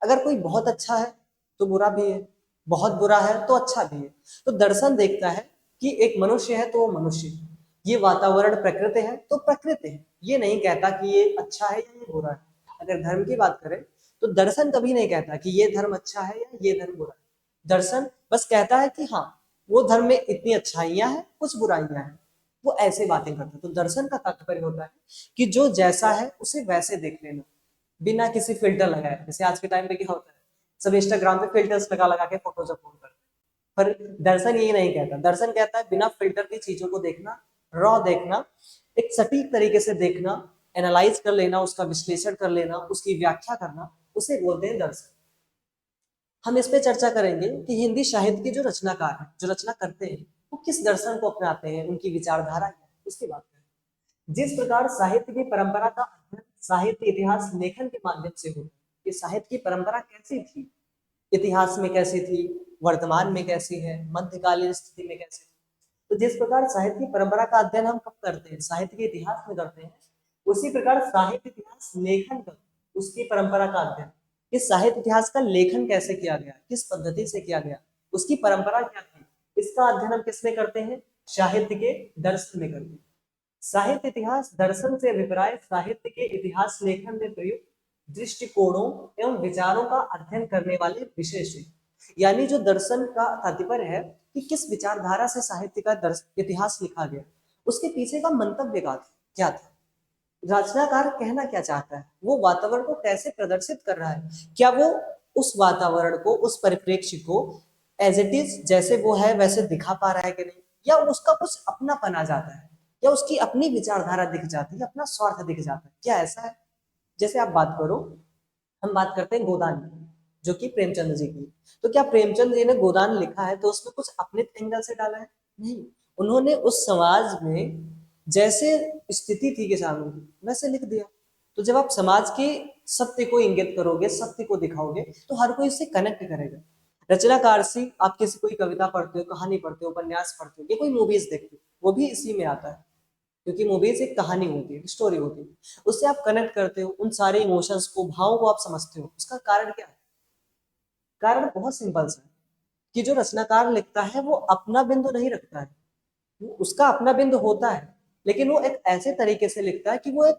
अगर कोई बहुत अच्छा है तो बुरा भी है, बहुत बुरा है तो अच्छा भी है। तो दर्शन देखता है कि एक मनुष्य है तो वो मनुष्य है, ये वातावरण प्रकृति है तो प्रकृति है। ये नहीं कहता कि ये अच्छा है या ये बुरा है। अगर धर्म की बात करें, तो दर्शन कभी नहीं कहता कि ये धर्म अच्छा है या ये धर्म बुरा है। दर्शन बस कहता है कि हाँ, वो धर्म में इतनी अच्छाइयां हैं, कुछ बुराइयां हैं। वो ऐसे बातें करता है। तो दर्शन का तात्पर्य होता है कि जो जैसा है उसे वैसे देख लेना, बिना किसी फिल्टर लगाए। जैसे आज के टाइम पे क्या होता है, सब इंस्टाग्राम पे फिल्टर्स लगा लगा के फोटोज अपलोड करते हैं, पर दर्शन ये नहीं कहता। दर्शन कहता है बिना फिल्टर की चीजों को देखना, रॉ देखना, एक सटीक तरीके से देखना, एनालाइज कर लेना, उसका विश्लेषण कर लेना, उसकी व्याख्या करना, उसे बोलते हैं दर्शन। हम इस पे चर्चा करेंगे कि हिंदी साहित्य के जो रचनाकार हैं, जो रचना करते हैं, वो किस दर्शन को अपनाते हैं, उनकी विचारधारा क्या है, उसकी बात करें। जिस प्रकार साहित्य की परंपरा का अध्ययन साहित्य इतिहास लेखन के माध्यम से होता है, कि साहित्य की परंपरा कैसी थी, इतिहास में कैसी थी, वर्तमान में कैसी है, मध्यकालीन स्थिति में कैसी थी। तो जिस प्रकार साहित्य की परंपरा का अध्ययन हम कब करते हैं, साहित्य के इतिहास में करते हैं, उसी प्रकार साहित्य इतिहास लेखन का, उसकी परंपरा का अध्ययन, इस साहित्य इतिहास का लेखन कैसे किया गया, किस पद्धति से किया गया, उसकी परंपरा क्या थी, इसका अध्ययन हम किसमें करते हैं? साहित्य के दर्शन में करते हैं। साहित्य इतिहास दर्शन से अभिप्राय साहित्य के इतिहास लेखन में प्रयुक्त दृष्टिकोणों एवं विचारों का अध्ययन करने वाले विषय से। यानी जो दर्शन का तात्पर्य है कि किस विचारधारा से साहित्य का इतिहास लिखा गया, उसके पीछे का मंतव्य क्या था, रचनाकार कहना क्या चाहता है, वो वातावरण को कैसे प्रदर्शित कर रहा है, क्या वो उस वातावरण को, उस परिप्रेक्ष्य को एज इट इज जैसे वो है वैसे दिखा पा रहा है कि नहीं, या उसका कुछ अपनापन आ जाता है, या उसकी अपनी विचारधारा दिख जाती है, अपना स्वार्थ दिख जाता है, क्या ऐसा है? जैसे आप बात करो, हम बात करते हैं गोदान की, जो कि प्रेमचंद जी की। तो क्या प्रेमचंद जी ने गोदान लिखा है तो उसमें कुछ अपने एंगल से डाला है? नहीं। उन्होंने उस समाज में जैसे स्थिति थी किसानों की, वैसे लिख दिया। तो जब आप समाज के सत्य को इंगित करोगे, सत्य को दिखाओगे, तो हर कोई इससे कनेक्ट करेगा। रचनाकार सी आप किसी कोई कविता पढ़ते हो, कहानी पढ़ते हो, उपन्यास पढ़ते हो, या कोई मूवीज देखते हो, वो भी इसी में आता है, क्योंकि मूवीज एक कहानी होती है, स्टोरी होती है, उससे आप कनेक्ट करते हो, उन सारे इमोशंस को, भावों को आप समझते हो। उसका कारण क्या है? कारण बहुत सिंपल सा है कि जो रचनाकार लिखता है वो अपना बिंदु नहीं रखता है, वो उसका अपना बिंदु होता है, लेकिन वो एक ऐसे तरीके से लिखता है कि वो एक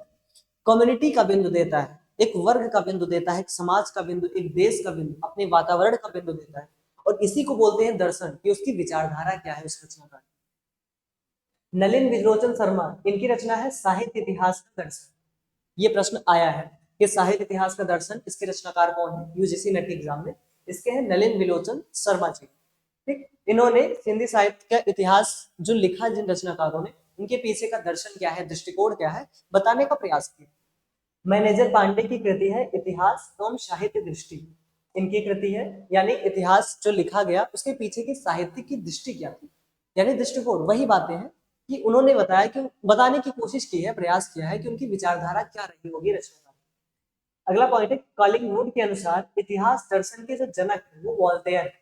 कम्युनिटी का बिंदु देता है, एक वर्ग का बिंदु देता है, एक समाज का बिंदु, एक देश का बिंदु, अपने वातावरण का बिंदु देता है, और इसी को बोलते हैं दर्शन, कि उसकी विचारधारा क्या है उस रचना का। नलिन विलोचन शर्मा, इनकी रचना है साहित्य इतिहास का दर्शन। ये प्रश्न आया है कि साहित्य इतिहास का दर्शन, इसके रचनाकार कौन है, यूजीसी नेट एग्जाम में। इसके हैं नलिन विलोचन शर्मा जी। ठीक, इन्होंने हिंदी साहित्य का इतिहास जो लिखा जिन रचनाकारों ने, उनके पीछे का दर्शन क्या है, दृष्टिकोण क्या है, बताने का प्रयास किया। मैनेजर पांडे की कृति है इतिहास एवं साहित्य दृष्टि, इनकी कृति है, यानी इतिहास जो लिखा गया उसके पीछे की साहित्य की दृष्टि क्या थी, यानी दृष्टिकोण। वही बातें हैं कि उन्होंने बताया कि बताने की कोशिश की है, प्रयास किया है कि उनकी विचारधारा क्या रही होगी रचना। अगला पॉइंट है, कॉलिंगवुड के अनुसार इतिहास दर्शन के जो जनक है वो वॉल्टेयर है।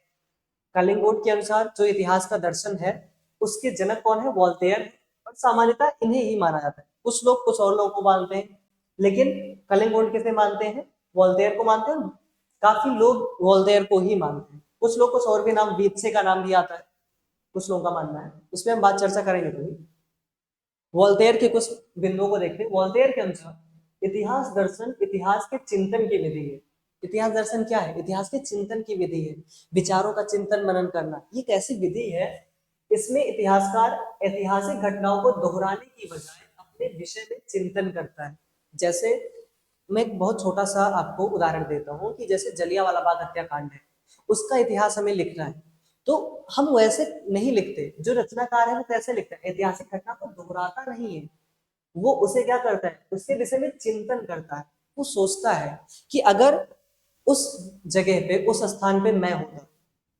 कॉलिंगवुड के अनुसार जो इतिहास का दर्शन है उसके जनक कौन है, वॉल्टेयर है, और सामान्यतः इन्हें ही माना जाता है। कुछ लोग कुछ और लोगों को मानते हैं, लेकिन कॉलिंगवुड किसे मानते हैं, वॉल्टेयर को मानते हैं। काफी लोग वॉल्टेयर को ही मानते हैं, कुछ लोग कुछ और भी नाम, वीत्से का नाम भी आता है, कुछ लोगों का मानना है, इसमें हम बात चर्चा करेंगे थोड़ी। वॉल्टेयर के कुछ बिंदुओं को देखते हैं। वॉल्टेयर के अनुसार इतिहास दर्शन इतिहास के चिंतन की विधि है। इतिहास दर्शन क्या है, इतिहास के चिंतन की विधि है, विचारों का चिंतन मनन करना। ये कैसी विधि है, इसमें इतिहासकार ऐतिहासिक घटनाओं को दोहराने की बजाय अपने विषय में चिंतन करता है। जैसे मैं एक बहुत छोटा सा आपको उदाहरण देता हूँ कि जैसे जलियांवाला बाग हत्याकांड है, उसका इतिहास हमें लिखना है, तो हम वैसे नहीं लिखते, जो रचनाकार है वो कैसे लिखता है, ऐतिहासिक घटना को दोहराता नहीं है, वो उसे क्या करता है, उसके विषय में चिंतन करता है। वो सोचता है कि अगर उस जगह पे, उस स्थान पे मैं होता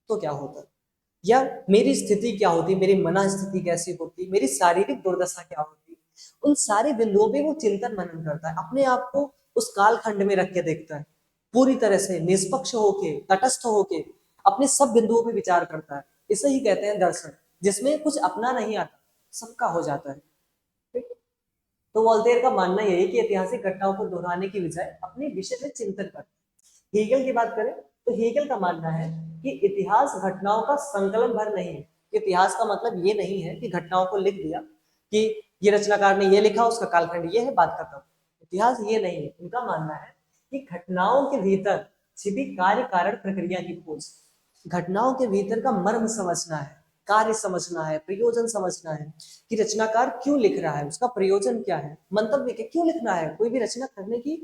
तो क्या होता, या मेरी स्थिति क्या होती, मेरी मन स्थिति कैसी होती, मेरी शारीरिक दुर्दशा क्या होती। उन सारे बिंदुओं पे वो चिंतन मनन करता है, अपने आप को उस कालखंड में रख के देखता है, पूरी तरह से निष्पक्ष होके, तटस्थ होके अपने सब बिंदुओं पे विचार करता है। इसे ही कहते हैं दर्शन, जिसमें कुछ अपना नहीं आता, सबका हो जाता है। ठीक? तो वोल्टेयर का मानना यही है कि ऐतिहासिक घटनाओं को दोहराने की बजाय अपने विषय में चिंतन करता है। हीगल की बात करें तो हीगल का मानना है कि इतिहास घटनाओं का संकलन भर नहीं है। इतिहास का मतलब ये नहीं है कि घटनाओं को लिख दिया कि ये रचनाकार ने ये लिखा, उसका कालखंड ये है, बात खत्म। इतिहास ये नहीं है। उनका मानना है कि घटनाओं के भीतर छिपी कार्य कारण प्रक्रिया की खोज, घटनाओं के भीतर का मर्म समझना है, कार्य समझना है, प्रयोजन समझना है कि रचनाकार क्यों लिख रहा है, उसका प्रयोजन क्या है, मंतव्य क्या, क्यों लिखना है, कोई भी रचना करने की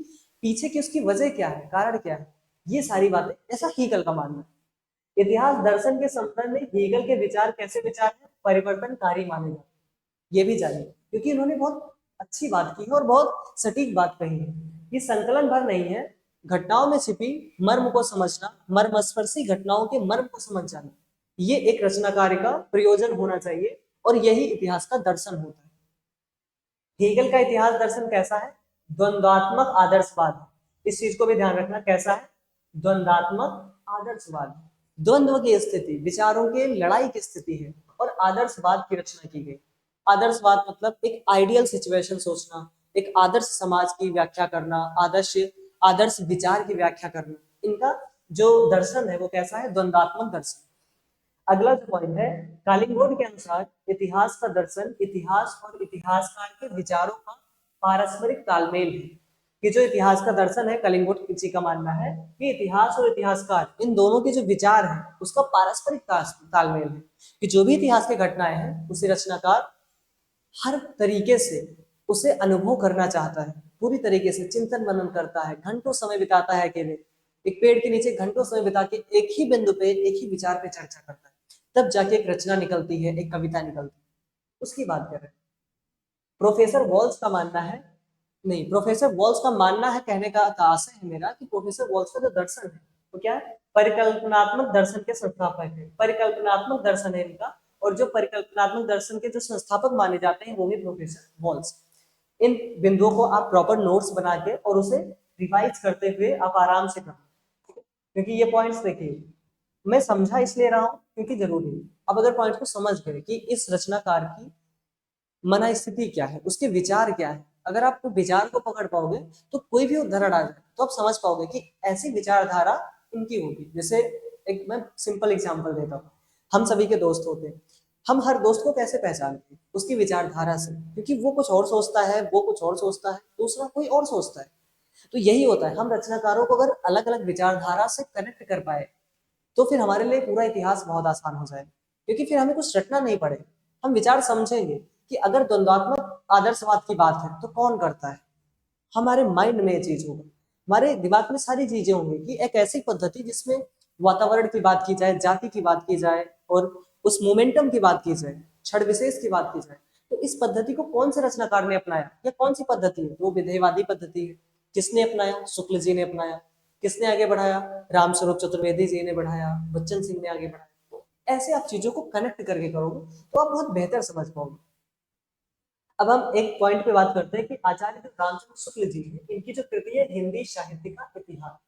पीछे की उसकी वजह क्या है, कारण क्या है, ये सारी बातें, ऐसा हीगल का मानना है। इतिहास दर्शन के संदर्भ में हीगल के विचार कैसे विचार है, परिवर्तनकारी माने जाते हैं। ये भी जानिए, क्योंकि इन्होंने बहुत अच्छी बात की है और बहुत सटीक बात कही है। ये संकलन भर नहीं है, घटनाओं में छिपी मर्म को समझना, मर्मस्पर्शी घटनाओं के मर्म को समझ जाना, ये एक रचनाकार का प्रयोजन होना चाहिए, और यही इतिहास का दर्शन होता है। हेगल का इतिहास दर्शन कैसा है, द्वंद्वात्मक आदर्शवाद। इस चीज को भी ध्यान रखना, कैसा है, द्वंद्वात्मक आदर्शवाद। द्वंद्व की स्थिति, विचारों के लड़ाई की स्थिति है, और आदर्शवाद की रचना की गई। आदर्शवाद मतलब एक आइडियल सिचुएशन सोचना, एक आदर्श समाज की व्याख्या करना, आदर्श आदर्श विचार की व्याख्या करना। इनका जो दर्शन है वो कैसा है, द्वंद्वात्मक दर्शन। अगला जो पॉइंट है, कालिंगोड के अनुसार इतिहास का दर्शन इतिहास और इतिहासकार के विचारों का पारस्परिक तालमेल है। कि जो इतिहास का दर्शन है, कलिंगोड जी का मानना है कि इतिहास और इतिहासकार इन दोनों के जो विचार हैं उसका पारस्परिक तालमेल है, कि जो भी इतिहास की घटनाएं हैं उसे रचनाकार हर तरीके से उसे अनुभव करना चाहता है, पूरी तरीके से चिंतन मनन करता है, घंटों समय बिताता है अकेले एक पेड़ के नीचे, घंटों समय बिता के एक ही बिंदु पे, एक ही विचार पे चर्चा करता है, तब जाके एक रचना निकलती है, एक कविता निकलती है। उसकी बात कर रहे हैं। प्रोफेसर वॉल्स का मानना है, नहीं, प्रोफेसर वॉल्स का मानना है, कहने का आशय है मेरा कि प्रोफेसर वॉल्स का जो दर्शन है वो क्या है, परिकल्पनात्मक दर्शन के संस्थापक है, परिकल्पनात्मक दर्शन है इनका। और जो परिकल्पनात्मक दर्शन के जो संस्थापक माने जाते हैं वो भी प्रोफेसर वॉल्स। इन बिंदुओं को आप प्रॉपर नोट्स बना के और उसे रिवाइज करते हुए आप आराम से करना, क्योंकि ये पॉइंट्स देखिए मैं समझा इसलिए रहा हूँ क्योंकि जरूरी है। अब अगर पॉइंट को समझ गए कि इस रचनाकार की मना स्थिति क्या है, उसके विचार क्या है, अगर आप विचार को पकड़ पाओगे तो कोई भी उदाहरण आ जाए तो आप समझ पाओगे कि ऐसी विचारधारा इनकी होगी। जैसे एक मैं सिंपल एग्जांपल देता हूँ, हम सभी के दोस्त होते हैं, हम हर दोस्त को कैसे पहचानते हैं? उसकी विचारधारा से, क्योंकि वो कुछ और सोचता है, वो कुछ और सोचता है, दूसरा कोई और सोचता है। तो यही होता है, हम रचनाकारों को अगर अलग अलग विचारधारा से कनेक्ट कर पाए तो फिर हमारे लिए पूरा इतिहास बहुत आसान हो जाएगा, क्योंकि फिर हमें कुछ रटना नहीं पड़ेगा। हम विचार समझेंगे कि अगर द्वंद्वात्मक आदर्शवाद की बात है तो कौन करता है, हमारे माइंड में ये चीज होगा, हमारे दिमाग में सारी चीजें होंगी कि एक ऐसी पद्धति जिसमें वातावरण की बात की जाए, जाति की बात की जाए और उस मोमेंटम की बात की जाए, क्षण विशेष की बात की जाए, तो इस पद्धति को कौन से रचनाकार ने अपनाया, या कौन सी पद्धति है? वो विधेयवादी पद्धति है। किसने अपनाया? शुक्ल जी ने अपनाया। किसने आगे बढ़ाया? रामस्वरूप चतुर्वेदी जी ने बढ़ाया, बच्चन सिंह ने आगे बढ़ाया। तो ऐसे आप चीजों को कनेक्ट करके करोगे तो आप बहुत बेहतर समझ पाओगे। अब हम एक पॉइंट पे बात करते हैं कि आचार्य जो रामचंद्र शुक्ल जी हैं, इनकी जो कृति है हिंदी साहित्य का इतिहास,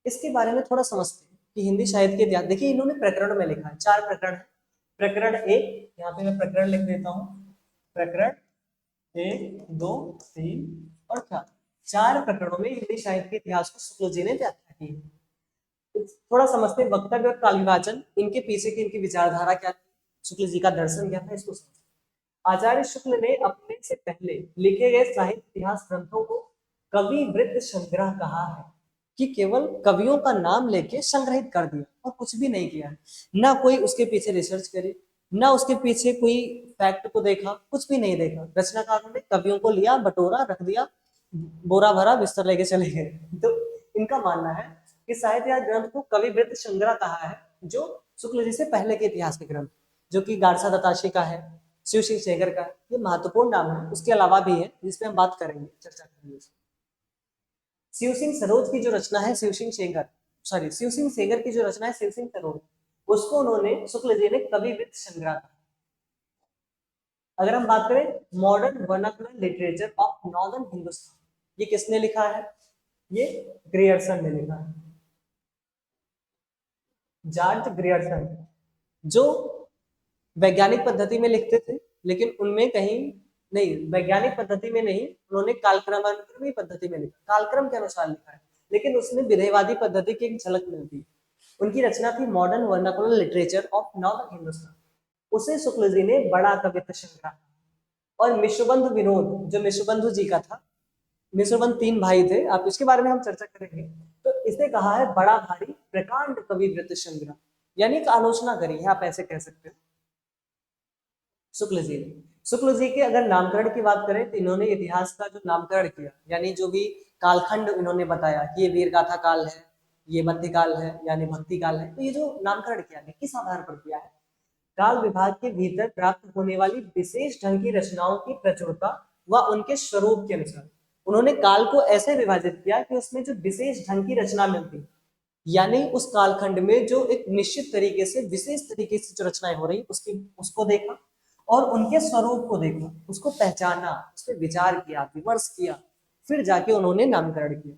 इसके बारे में थोड़ा समझते हैं कि हिंदी साहित्य के इतिहास। देखिए इन्होंने प्रकरण में लिखा है, 4 प्रकरण है। प्रकरण 1, यहाँ पे मैं प्रकरण लिख देता हूँ। प्रकरण 1, 2, 3 और 4, 4 प्रकरणों में हिंदी साहित्य के इतिहास को शुक्ल जी ने व्याख्या की है। थोड़ा समझते हैं वक्तव्य और काल विभाजन, इनके पीछे की इनकी विचारधारा क्या थी, शुक्ल जी का दर्शन क्या था, इसको समझते। आचार्य शुक्ल ने अपने से पहले लिखे गए साहित्य इतिहास ग्रंथों को कवि वृत्त संग्रह कहा है, कि केवल कवियों का नाम लेके संग्रहित कर दिया और कुछ भी नहीं किया है। ना कोई उसके पीछे रिसर्च करी, ना उसके पीछे कोई फैक्ट को देखा, कुछ भी नहीं देखा। रचनाकारों ने कवियों को लिया, बटोरा, रख दिया, बोरा भरा, बिस्तर लेके चले गए। तो इनका मानना है कि साहित्य ग्रंथ को कवि वृत्त संग्रह कहा है, जो शुक्ल जी से पहले के इतिहास के ग्रंथ, जो कि गारसा दत्ताशी का है, शिव सिंह सेगर का, ये महत्वपूर्ण नाम है। उसके अलावा भी है जिसपे हम बात करेंगे, चर्चा करेंगे। शिव सिंह सरोज की जो रचना है, शिव सिंह सेगर, सॉरी शिव सिंह सेगर की जो रचना है शिव सिंह सरोज, उसको उन्होंने शुक्ल जी ने कवि वृत्त संग्रह कहा। अगर हम बात करें modern vernacular literature of northern Hindustan, ये किसने लिखा है? ये ग्रियर्सन ने लिखा है, जॉर्ज ग्रियर्सन, जो वैज्ञानिक पद्धति में लिखते थे, लेकिन उनमें कहीं नहीं, वैज्ञानिक पद्धति में नहीं, उन्होंने कालक्रमानुक्रमी पद्धति में लिखा, कालक्रम के अनुसार लिखा है, लेकिन उसमें विधेयवादी पद्धति की एक झलक मिलती है। उनकी रचना थी modern vernacular literature of northern Hindustan, उसे शुक्ल जी ने बड़ा कवित्व संग्रह। और मिश्रबंधु विनोद, जो मिश्रबंधु जी का था, मिश्रबंधु 3 भाई थे, आप इसके बारे में हम चर्चा करेंगे। तो इसे कहा है बड़ा भारी प्रकांड कवि वृत्त संग्रह, यानी एक आलोचना करी है, आप ऐसे कह सकते हो शुक्ल जी ने। शुक्ल जी के अगर नामकरण की बात करें तो इन्होंने इतिहास का जो नामकरण किया, यानी जो भी कालखंड इन्होंने बताया कि ये वीर गाथा काल है, ये मध्यकाल है, यानी भक्ति काल है, तो ये जो नामकरण किया है किस आधार पर किया है? काल विभाग के भीतर प्राप्त होने वाली विशेष ढंग की रचनाओं की प्रचुरता व उनके स्वरूप के अनुसार उन्होंने काल को ऐसे विभाजित किया कि उसमें जो विशेष ढंग की रचना मिलती, यानी उस कालखंड में जो एक निश्चित तरीके से विशेष तरीके से जो रचनाएं हो रही उसकी उसको देखा, और उनके स्वरूप को देखा, उसको पहचाना, उस पर विचार किया, विमर्श किया, फिर जाके उन्होंने नामकरण किया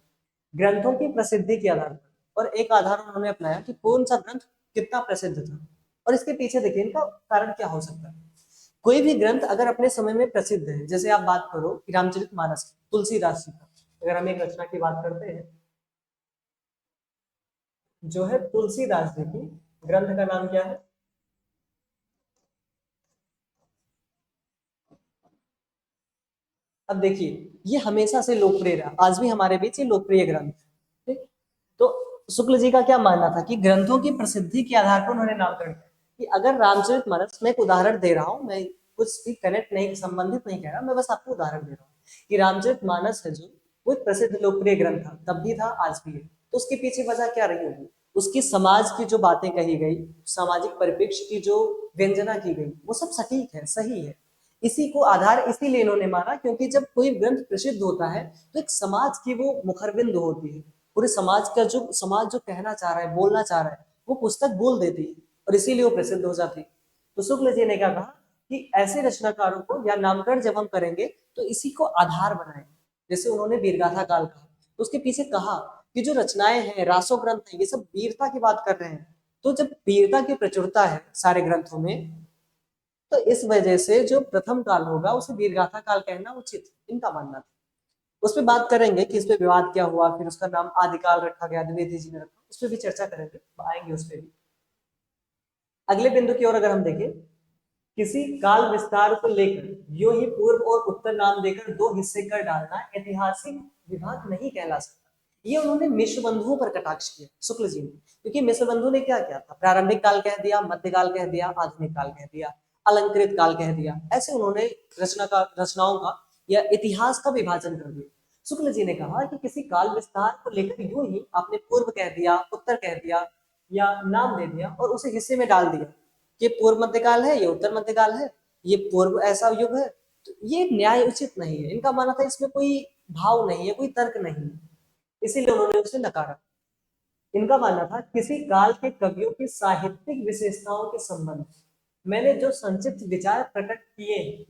ग्रंथों की प्रसिद्धि के आधार पर। और एक आधार उन्होंने अपनाया कि कौन सा ग्रंथ कितना प्रसिद्ध था, और इसके पीछे देखिए इनका कारण क्या हो सकता है। कोई भी ग्रंथ अगर अपने समय में प्रसिद्ध है, जैसे आप बात करो कि रामचरितमानस तुलसीदास जी का, अगर हम एक रचना की बात करते हैं जो है तुलसीदास जी की, ग्रंथ का नाम क्या है? अब देखिए ये हमेशा से लोकप्रिय रहा, आज भी हमारे बीच ये लोकप्रिय ग्रंथ है, ठीक। तो शुक्ल जी का क्या मानना था कि ग्रंथों की प्रसिद्धि के आधार पर उन्होंने नामकरण किया, कि अगर रामचरितमानस, मैं एक उदाहरण दे रहा हूँ, मैं कुछ भी कनेक्ट नहीं, संबंधित नहीं कह रहा, मैं बस आपको उदाहरण दे रहा हूँ कि रामचरितमानस है जो वो एक प्रसिद्ध लोकप्रिय ग्रंथ था, तब भी था, आज भी है। तो उसके पीछे वजह क्या रही होगी? उसकी समाज की जो बातें कही गई, सामाजिक परिप्रेक्ष्य की जो व्यंजना की गई, वो सब सटीक है, सही है। इसी को आधार इसीलिए इन्होंने माना क्योंकि जब कोई ग्रंथ प्रसिद्ध होता है तो एक समाज की वो मुखरबिंद होती है, पूरे समाज का जो समाज जो कहना चाह रहा है, बोलना चाह रहा है, वो पुस्तक बोल देती है, और इसीलिए वो प्रसिद्ध हो जाती है। तो शुक्ल जी ने क्या कहा कि ऐसे रचनाकारों को या नामकरण जब हम करेंगे तो इसी को आधार बनाएंगे। जैसे उन्होंने वीरगाथा काल कहा, तो उसके पीछे कहा कि जो रचनाएं हैं, रासो ग्रंथ है, ये सब वीरता की बात कर रहे हैं। तो जब वीरता की प्रचुरता है सारे ग्रंथों में, तो इस वजह से जो प्रथम काल होगा उसे वीरगाथा काल कहना उचित, इनका मानना था। उस पर बात करेंगे कि इस पे विवाद क्या हुआ, फिर उसका नाम आदिकाल रखा गया, द्विवेदी जी ने रखा, उस पर भी चर्चा करेंगे, आएंगे उस पर भी। अगले बिंदु की ओर अगर हम देखें किसी काल विस्तार को लेकर यूं ही पूर्व और उत्तर नाम देकर दो हिस्से कर डालना ऐतिहासिक विभाग नहीं कहला सकता। ये उन्होंने मिश्र बंधुओं पर कटाक्ष किया शुक्ल जी ने, क्योंकि मिश्र बंधु ने क्या किया था, प्रारंभिक काल कह दिया, मध्यकाल कह दिया, आधुनिक काल कह दिया, अलंकृत काल कह दिया, ऐसे उन्होंने रचनाओं का या इतिहास का विभाजन कर दिया। शुक्ल जी ने कहा कि किसी काल विस्तार को लेकर यूं ही आपने पूर्व कह दिया, उत्तर कह दिया या नाम दे दिया और उसे हिस्से में डाल दिया, ये पूर्व मध्यकाल है, ये उत्तर मध्यकाल है, ये पूर्व ऐसा युग है, तो ये न्याय उचित नहीं है। इनका मानना था इसमें कोई भाव नहीं है, कोई तर्क नहीं है, इसीलिए उन्होंने उसे नकारा। इनका मानना था किसी काल के कवियों की साहित्यिक विशेषताओं के संबंध में मैंने जो संक्षिप्त विचार प्रकट किए हैं,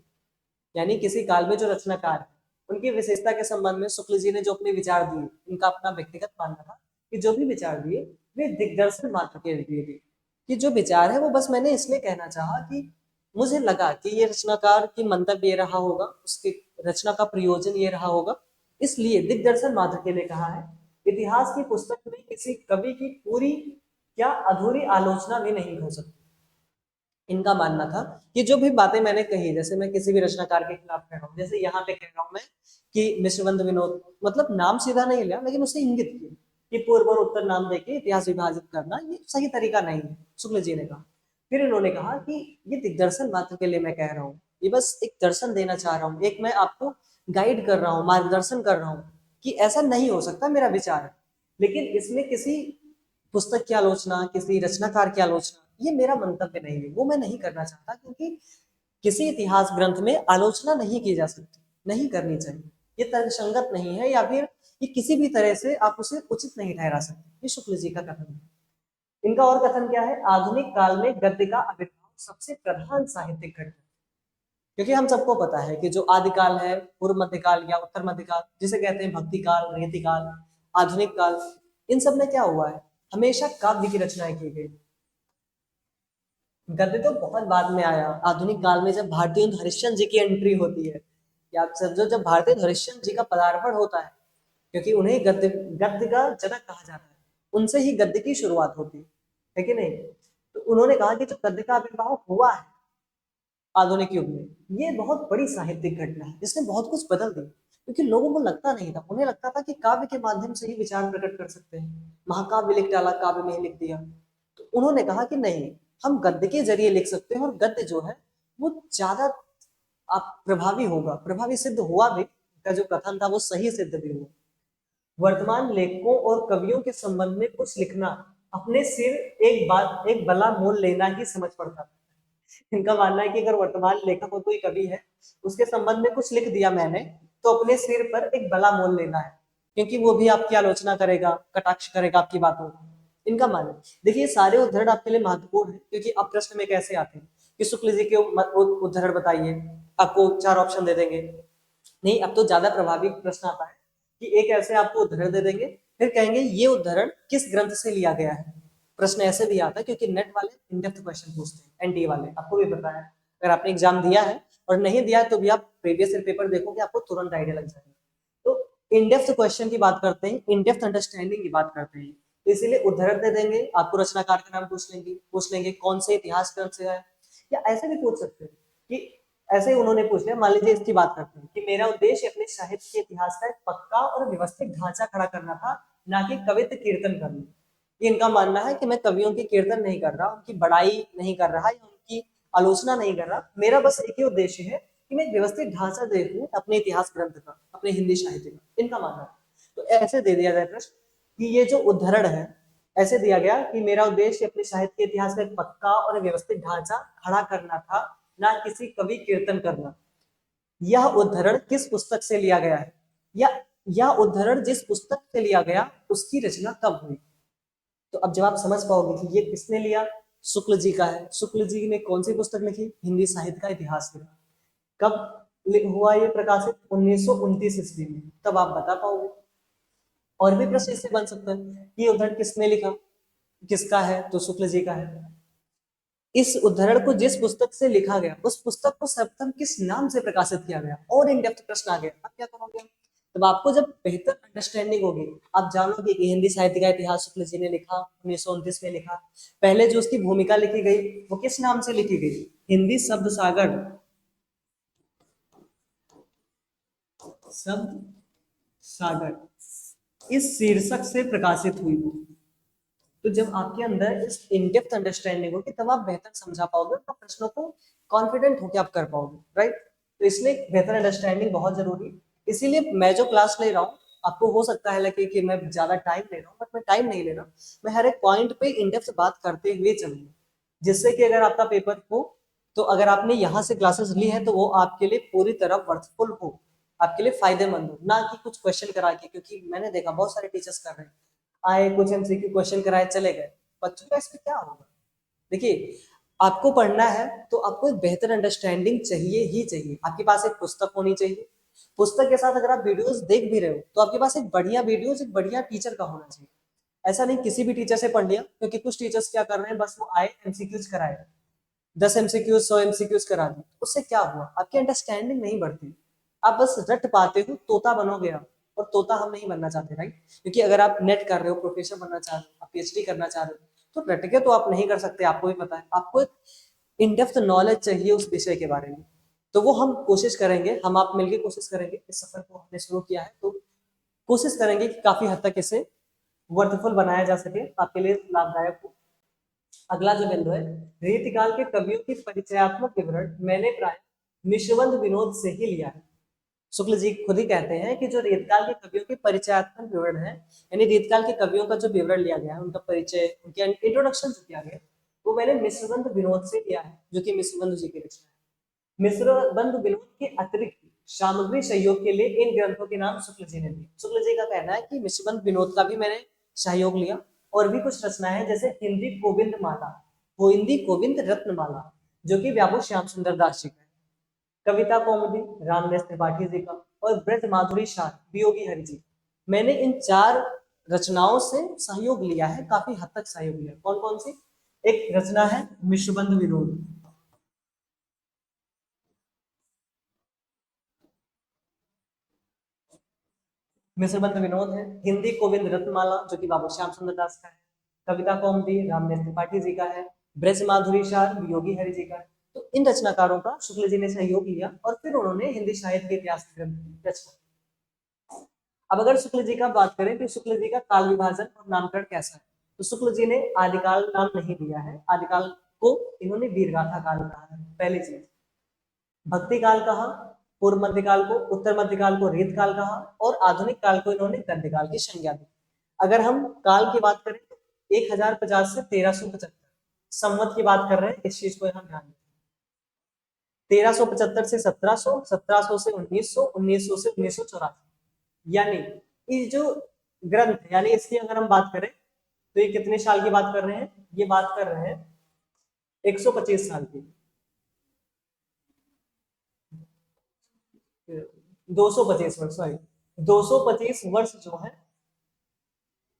यानी किसी काल में जो रचनाकार है उनकी विशेषता के संबंध में शुक्ल जी ने जो अपने विचार दिए, इनका अपना व्यक्तिगत मानना था कि जो भी विचार दिए वे दिग्दर्शन मात्र के दिए, कि जो विचार है वो बस मैंने इसलिए कहना चाहा कि मुझे लगा कि ये रचनाकार की मंतव्य ये रहा होगा, उसकी रचना का प्रयोजन ये रहा होगा, इसलिए दिग्दर्शन मात्र के लिए कहा है। इतिहास की पुस्तक में किसी कवि की पूरी या अधूरी आलोचना भी नहीं हो सकती। इनका मानना था कि जो भी बातें मैंने कही, जैसे मैं किसी भी रचनाकार के खिलाफ कह रहा हूँ, जैसे यहाँ पे कह रहा हूँ मैं कि मिश्रबंध विनोद, मतलब नाम सीधा नहीं लिया लेकिन उसे इंगित किया कि पूर्व और उत्तर नाम देके इतिहास विभाजित करना ये सही तरीका नहीं है, शुक्ल जी ने कहा। फिर इन्होंने कहा कि ये दिग्दर्शन मात्र के लिए मैं कह रहा हूँ, ये बस एक दर्शन देना चाह रहा हूँ, एक मैं आपको गाइड कर रहा हूँ, मार्गदर्शन कर रहा हूँ कि ऐसा नहीं हो सकता, मेरा विचार है, लेकिन इसमें किसी पुस्तक की आलोचना, किसी रचनाकार की आलोचना, ये मेरा मंतव्य नहीं है, वो मैं नहीं करना चाहता, क्योंकि किसी इतिहास ग्रंथ में आलोचना नहीं की जा सकती, नहीं करनी चाहिए, ये तर्कसंगत नहीं है, या फिर ये किसी भी तरह से आप उसे उचित नहीं ठहरा सकते। ये शुक्ल जी का कथन है। इनका और कथन क्या है, आधुनिक काल में गद्य का आविर्भाव सबसे प्रधान साहित्यिक घटना, क्योंकि हम सबको पता है कि जो आदिकाल है, पूर्व मध्यकाल या उत्तर मध्यकाल जिसे कहते हैं भक्ति काल, रीति काल, आधुनिक काल, इन सब में क्या हुआ है, हमेशा काव्य की रचनाएं की गई। गद्य तो बहुत बाद में आया, आधुनिक काल में जब भारतीय हरिश्चंद्र जी की एंट्री होती है, या आप समझो जब भारतीय हरिश्चंद्र जी का पदार्पण होता है, क्योंकि उन्हें गद्य गद्य का जनक कहा जाता है, उनसे ही गद्य की शुरुआत होती है कि नहीं। तो उन्होंने कहा कि जो गद्य का आविर्भाव हुआ है आधुनिक युग में, ये बहुत बड़ी साहित्यिक घटना है, इसने बहुत कुछ बदल दिया, क्योंकि लोगों को लगता नहीं था, उन्हें लगता था कि काव्य के माध्यम से ही विचार प्रकट कर सकते हैं, महाकाव्य लिख डाला, काव्य में ही लिख दिया। तो उन्होंने कहा कि नहीं, हम गद्य के जरिए लिख सकते हैं, और गद्य जो है वो ज्यादा आप प्रभावी होगा, प्रभावी सिद्ध हुआ भी, का जो कथन था वो सही सिद्ध भी हुआ। वर्तमान लेखकों और कवियों के संबंध में कुछ लिखना अपने सिर एक बात, एक बला मोल लेना ही समझ पड़ता था। इनका मानना है कि अगर वर्तमान लेखक और कोई कवि है, उसके संबंध में कुछ लिख दिया मैंने, तो अपने सिर पर एक बला मोल लेना है, क्योंकि वो भी आपकी आलोचना करेगा, कटाक्ष करेगा आपकी बातों को। इनका मानना है। देखिए सारे उदाहरण आपके लिए महत्वपूर्ण है, क्योंकि अब प्रश्न में कैसे आते हैं कि शुक्ल जी के उदाहरण बताइए, आपको 4 ऑप्शन दे देंगे। नहीं, अब तो ज्यादा प्रभावी प्रश्न आता है कि एक ऐसे आपको उदाहरण दे देंगे, फिर कहेंगे ये उदाहरण किस ग्रंथ से लिया गया है। प्रश्न ऐसे भी आता है, क्योंकि नेट वाले इन डेप्थ क्वेश्चन पूछते हैं, एनडीए वाले, आपको भी पता है, अगर आपने एग्जाम दिया है और नहीं दिया है तो भी आप प्रीवियस ईयर पेपर देखोगे, आपको तुरंत आइडिया लग जाएगा। तो इन डेप्थ क्वेश्चन की बात करते हैं, इन डेप्थ अंडरस्टैंडिंग की बात करते हैं, तो इसीलिए उदाहरण दे देंगे, आपको रचनाकार का नाम पूछ लेंगे कौन से इतिहास ग्रंथ से है, या ऐसे भी पूछ सकते हैं कि ऐसे ही उन्होंने पूछ लिया, मान लीजिए इसकी बात करते हैं कि मेरा उद्देश्य अपने साहित्य के इतिहास का एक पक्का और व्यवस्थित ढांचा खड़ा करना था, ना कि कवित्व कीर्तन करना। ये इनका मानना है कि मैं कवियों की कीर्तन नहीं कर रहा, उनकी बड़ाई नहीं कर रहा, या उनकी आलोचना नहीं कर रहा, मेरा बस एक ही उद्देश्य है कि मैं एक व्यवस्थित ढांचा दे दूं अपने इतिहास ग्रंथ का, अपने हिंदी साहित्य का, इनका मानना है। तो ऐसे दे दिया जाए प्रश्न कि ये जो उदाहरण है, ऐसे दिया गया कि मेरा उद्देश्य अपने साहित्य के इतिहास का एक पक्का और व्यवस्थित ढांचा खड़ा करना था, ना किसी कवि कीर्तन करना। यह उदाहरण किस पुस्तक से लिया गया है, या यह उदाहरण जिस पुस्तक से लिया गया उसकी रचना कब हुई। तो अब जब आप समझ पाओगे कि ये किसने लिया, शुक्ल जी का है, शुक्ल जी ने कौन सी पुस्तक लिखी, हिंदी साहित्य का इतिहास लिखा, कब हुआ ये प्रकाशित, 1929 ईस्वी में, तब आप बता पाओगे। और भी प्रश्न इससे बन सकता है, ये उदाहरण किसने लिखा, किसका है, तो शुक्ल जी का है। इस उदाहरण को जिस पुस्तक से लिखा गया उस पुस्तक को सर्वप्रथम किस नाम से प्रकाशित किया गया, और इन डेप्थ प्रश्न आ गया, अब क्या करोगे, तब आपको जब बेहतर अंडरस्टैंडिंग होगी, आप जानोगे कि हिंदी साहित्य का इतिहास शुक्ल जी ने लिखा, 1929 में लिखा। पहले जो उसकी भूमिका लिखी गई वो किस नाम से लिखी गई? हिंदी शब्द सागर, शब्द सागर इस शीर्षक से प्रकाशित हुई वो। तो जब आपके अंदर इस इन डेप्थ अंडरस्टैंडिंग होगी तब आप बेहतर समझा पाओगे और प्रश्नों को कॉन्फिडेंट होकर आप कर पाओगे, राइट? तो इसलिए बेहतर अंडरस्टैंडिंग बहुत जरूरी है। इसीलिए मैं जो क्लास ले रहा हूँ, आपको हो सकता है लगे कि मैं ज्यादा टाइम ले रहा हूँ, बट मैं टाइम नहीं ले रहा। मैं हर एक पॉइंट पे इन डेप्थ बात करते हुए चलूंगा, जिससे कि अगर आपका पेपर हो तो अगर आपने यहाँ से क्लासेस ली है तो वो आपके लिए पूरी तरह वर्थफुल हो, आपके लिए फायदेमंद हो, ना कि कुछ क्वेश्चन करा के। क्योंकि मैंने देखा बहुत सारे टीचर्स कर रहे हैं, आए कुछ एमसीक्यू क्वेश्चन कराए चले गए, बच्चों का इसमें क्या होगा? देखिए, आपको पढ़ना है तो आपको एक बेहतर अंडरस्टैंडिंग चाहिए ही चाहिए। आपके पास एक पुस्तक होनी चाहिए, पुस्तक के साथ अगर आप वीडियोस देख भी रहे हो तो आपके पास एक बढ़िया वीडियोस, एक बढ़िया टीचर का होना चाहिए। ऐसा नहीं किसी भी टीचर से पढ़ लिया, क्योंकि कुछ टीचर्स क्या कर रहे हैं, बस वो आए एमसीक्यूज कराए, 10 एमसीक्यूज 100 एमसीक्यूज करा दी, उससे क्या हुआ? आपकी अंडरस्टैंडिंग नहीं बढ़ती, आप बस रट पाते हो, तोता बनोगे आप। और तोता हम नहीं बनना चाहते, राइट? क्योंकि अगर आप नेट कर रहे हो, प्रोफेसर बनना चाह रहे हो, आप पीएचडी करना चाह रहे हो, तो रट के तो आप नहीं कर सकते, आपको भी पता है। आपको एक इन डेप्थ नॉलेज चाहिए उस विषय के बारे में। तो वो हम कोशिश करेंगे, हम आप मिलकर कोशिश करेंगे। इस सफर को हमने शुरू किया है तो कोशिश करेंगे कि काफी हद तक इसे वर्थफुल बनाया जा सके, आपके लिए लाभदायक हो। अगला जो बिंदु है, रीतिकाल के कवियों की परिचयात्मक विवरण मैंने प्राय निशिबंध विनोद से ही लिया है। शुक्ल जी खुद ही कहते हैं कि जो रीतकाल के कवियों के परिचयात्मक विवरण है, यानी रीतकाल के कवियों का जो विवरण लिया गया है, उनका परिचय, उनके इंट्रोडक्शन जो किया गया, वो मैंने मिश्रबंध विनोद से लिया है, जो कि मिश्रबंध जी की रचना है। मिश्रबंध विनोद के अतिरिक्त सामग्री सहयोग के लिए इन ग्रंथों के नाम शुक्ल जी ने दिए। शुक्ल जी का कहना है कि मिश्रबंध विनोद का भी मैंने सहयोग लिया, और भी कुछ रचनाएं हैं, जैसे हिंदी गोविंद माला, वो हिंदी गोविंद रत्नमाला, जो कि व्यापू श्याम सुंदर दास जी का है। कविता कौमुदी रामदास त्रिपाठी जी का, और ब्रज माधुरी शाह वियोगी हरि जी। मैंने इन 4 रचनाओं से सहयोग लिया है, काफी हद तक सहयोग लिया। कौन कौन सी? एक रचना है मिश्रबंध विनोद, मिश्रबंध विनोद है। हिंदी गोविंद रत्नमाला, जो कि बाबू श्याम सुंदर दास का है। कविता कौमुदी रामदास त्रिपाठी जी का है। ब्रज माधुरी शाह योगी हरि जी का है। तो इन रचनाकारों का शुक्ल जी ने सहयोग लिया, और फिर उन्होंने हिंदी साहित्य के इतिहास ग्रंथ की रचना। अब अगर शुक्ल जी का बात करें तो शुक्ल जी का काल विभाजन और नामकरण कैसा है? तो शुक्ल जी ने आदिकाल नाम नहीं दिया है, आदिकाल को इन्होंने वीरगाथा काल कहा है, पहली चीज। भक्ति काल कहा, पूर्व मध्यकाल को, उत्तर मध्यकाल को रीत काल कहा, और आधुनिक काल को इन्होंने गद्य काल की संज्ञा दी। अगर हम काल की बात करें तो 1050 से 1375 संवत की बात कर रहे हैं, इस चीज को यहाँ ध्यान दें। 1375 से 1700, 1700 से 1900, 1900 से 1984। यानी ये जो ग्रंथ, यानी इसकी अगर हम बात करें तो ये कितने साल की बात कर रहे हैं? ये बात कर रहे हैं 125 साल की, 225 वर्ष, सॉरी, 225 वर्ष जो है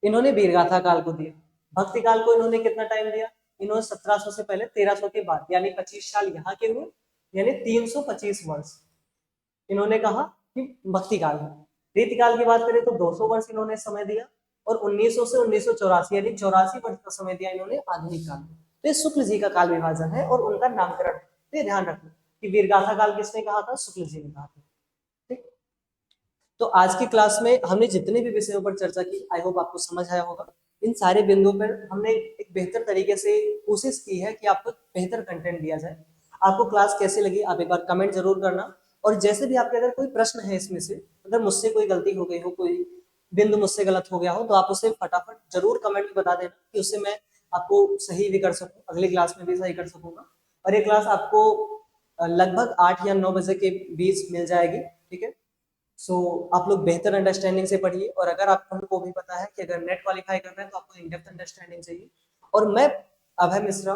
इन्होंने वीरगाथा काल को दिया। भक्ति काल को इन्होंने कितना टाइम दिया? इन्होंने 1700 से पहले, 1300 के बाद, यानी 25 साल यहाँ के हुए, यानी 325 वर्ष इन्होंने कहा कि भक्ति काल है। रीति काल की बात करें तो 200 वर्ष इन्होंने समय दिया, और 1900 से 1984 यानी 84 वर्ष का समय दिया इन्होंने आधुनिक काल में। तो ये शुक्ल जी का काल विभाजन है, और उनका नामकरण। तो ध्यान रखना कि वीरगाथा काल किसने कहा था? शुक्ल जी ने कहा था। ठीक। तो आज की क्लास में हमने जितने भी विषयों पर चर्चा की, आई होप आपको समझ आया होगा। इन सारे बिंदुओं पर हमने एक बेहतर तरीके से कोशिश की है कि आपको बेहतर कंटेंट दिया जाए। आपको क्लास कैसे लगी आप एक बार कमेंट जरूर करना। और जैसे भी आपके अगर कोई प्रश्न है इसमें से, अगर मुझसे कोई गलती हो गई हो, कोई बिंदु मुझसे गलत हो गया हो, तो आप उसे फटाफट जरूर कमेंट में बता देना, कि उससे मैं आपको सही भी कर सकूं, अगली क्लास में भी सही कर सकूंगा। और ये क्लास आपको लगभग 8 या 9 बजे के बीच मिल जाएगी। ठीक है। सो आप लोग बेहतर अंडरस्टैंडिंग से पढ़िए, और अगर आपको भी पता है कि अगर नेट क्वालिफाई कर रहे हैं तो आपको इन डेप्थ अंडरस्टैंडिंग चाहिए, और मैं अभय मिश्रा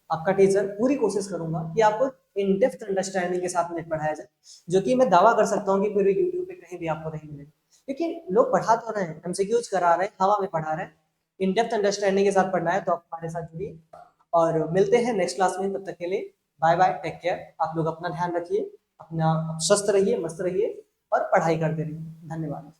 आपका टीचर पूरी कोशिश करूंगा कि आपको इन डेप्थ अंडरस्टैंडिंग के साथ नेट पढ़ाया जाए, जो कि मैं दावा कर सकता हूँ कि पूरे यूट्यूब पे कहीं भी आपको नहीं मिलेगा। क्योंकि लोग पढ़ा तो रहे हैं, एमसीक्यूज करा रहे हैं, हवा में पढ़ा रहे हैं। इन डेप्थ अंडरस्टैंडिंग के साथ पढ़ना है तो आप हमारे साथ जुड़िए, और मिलते हैं नेक्स्ट क्लास में। तब तक के लिए बाय बाय, टेक केयर। आप लोग अपना ध्यान रखिए, अपना स्वस्थ रहिए, मस्त रहिए, और पढ़ाई करते रहिए। धन्यवाद।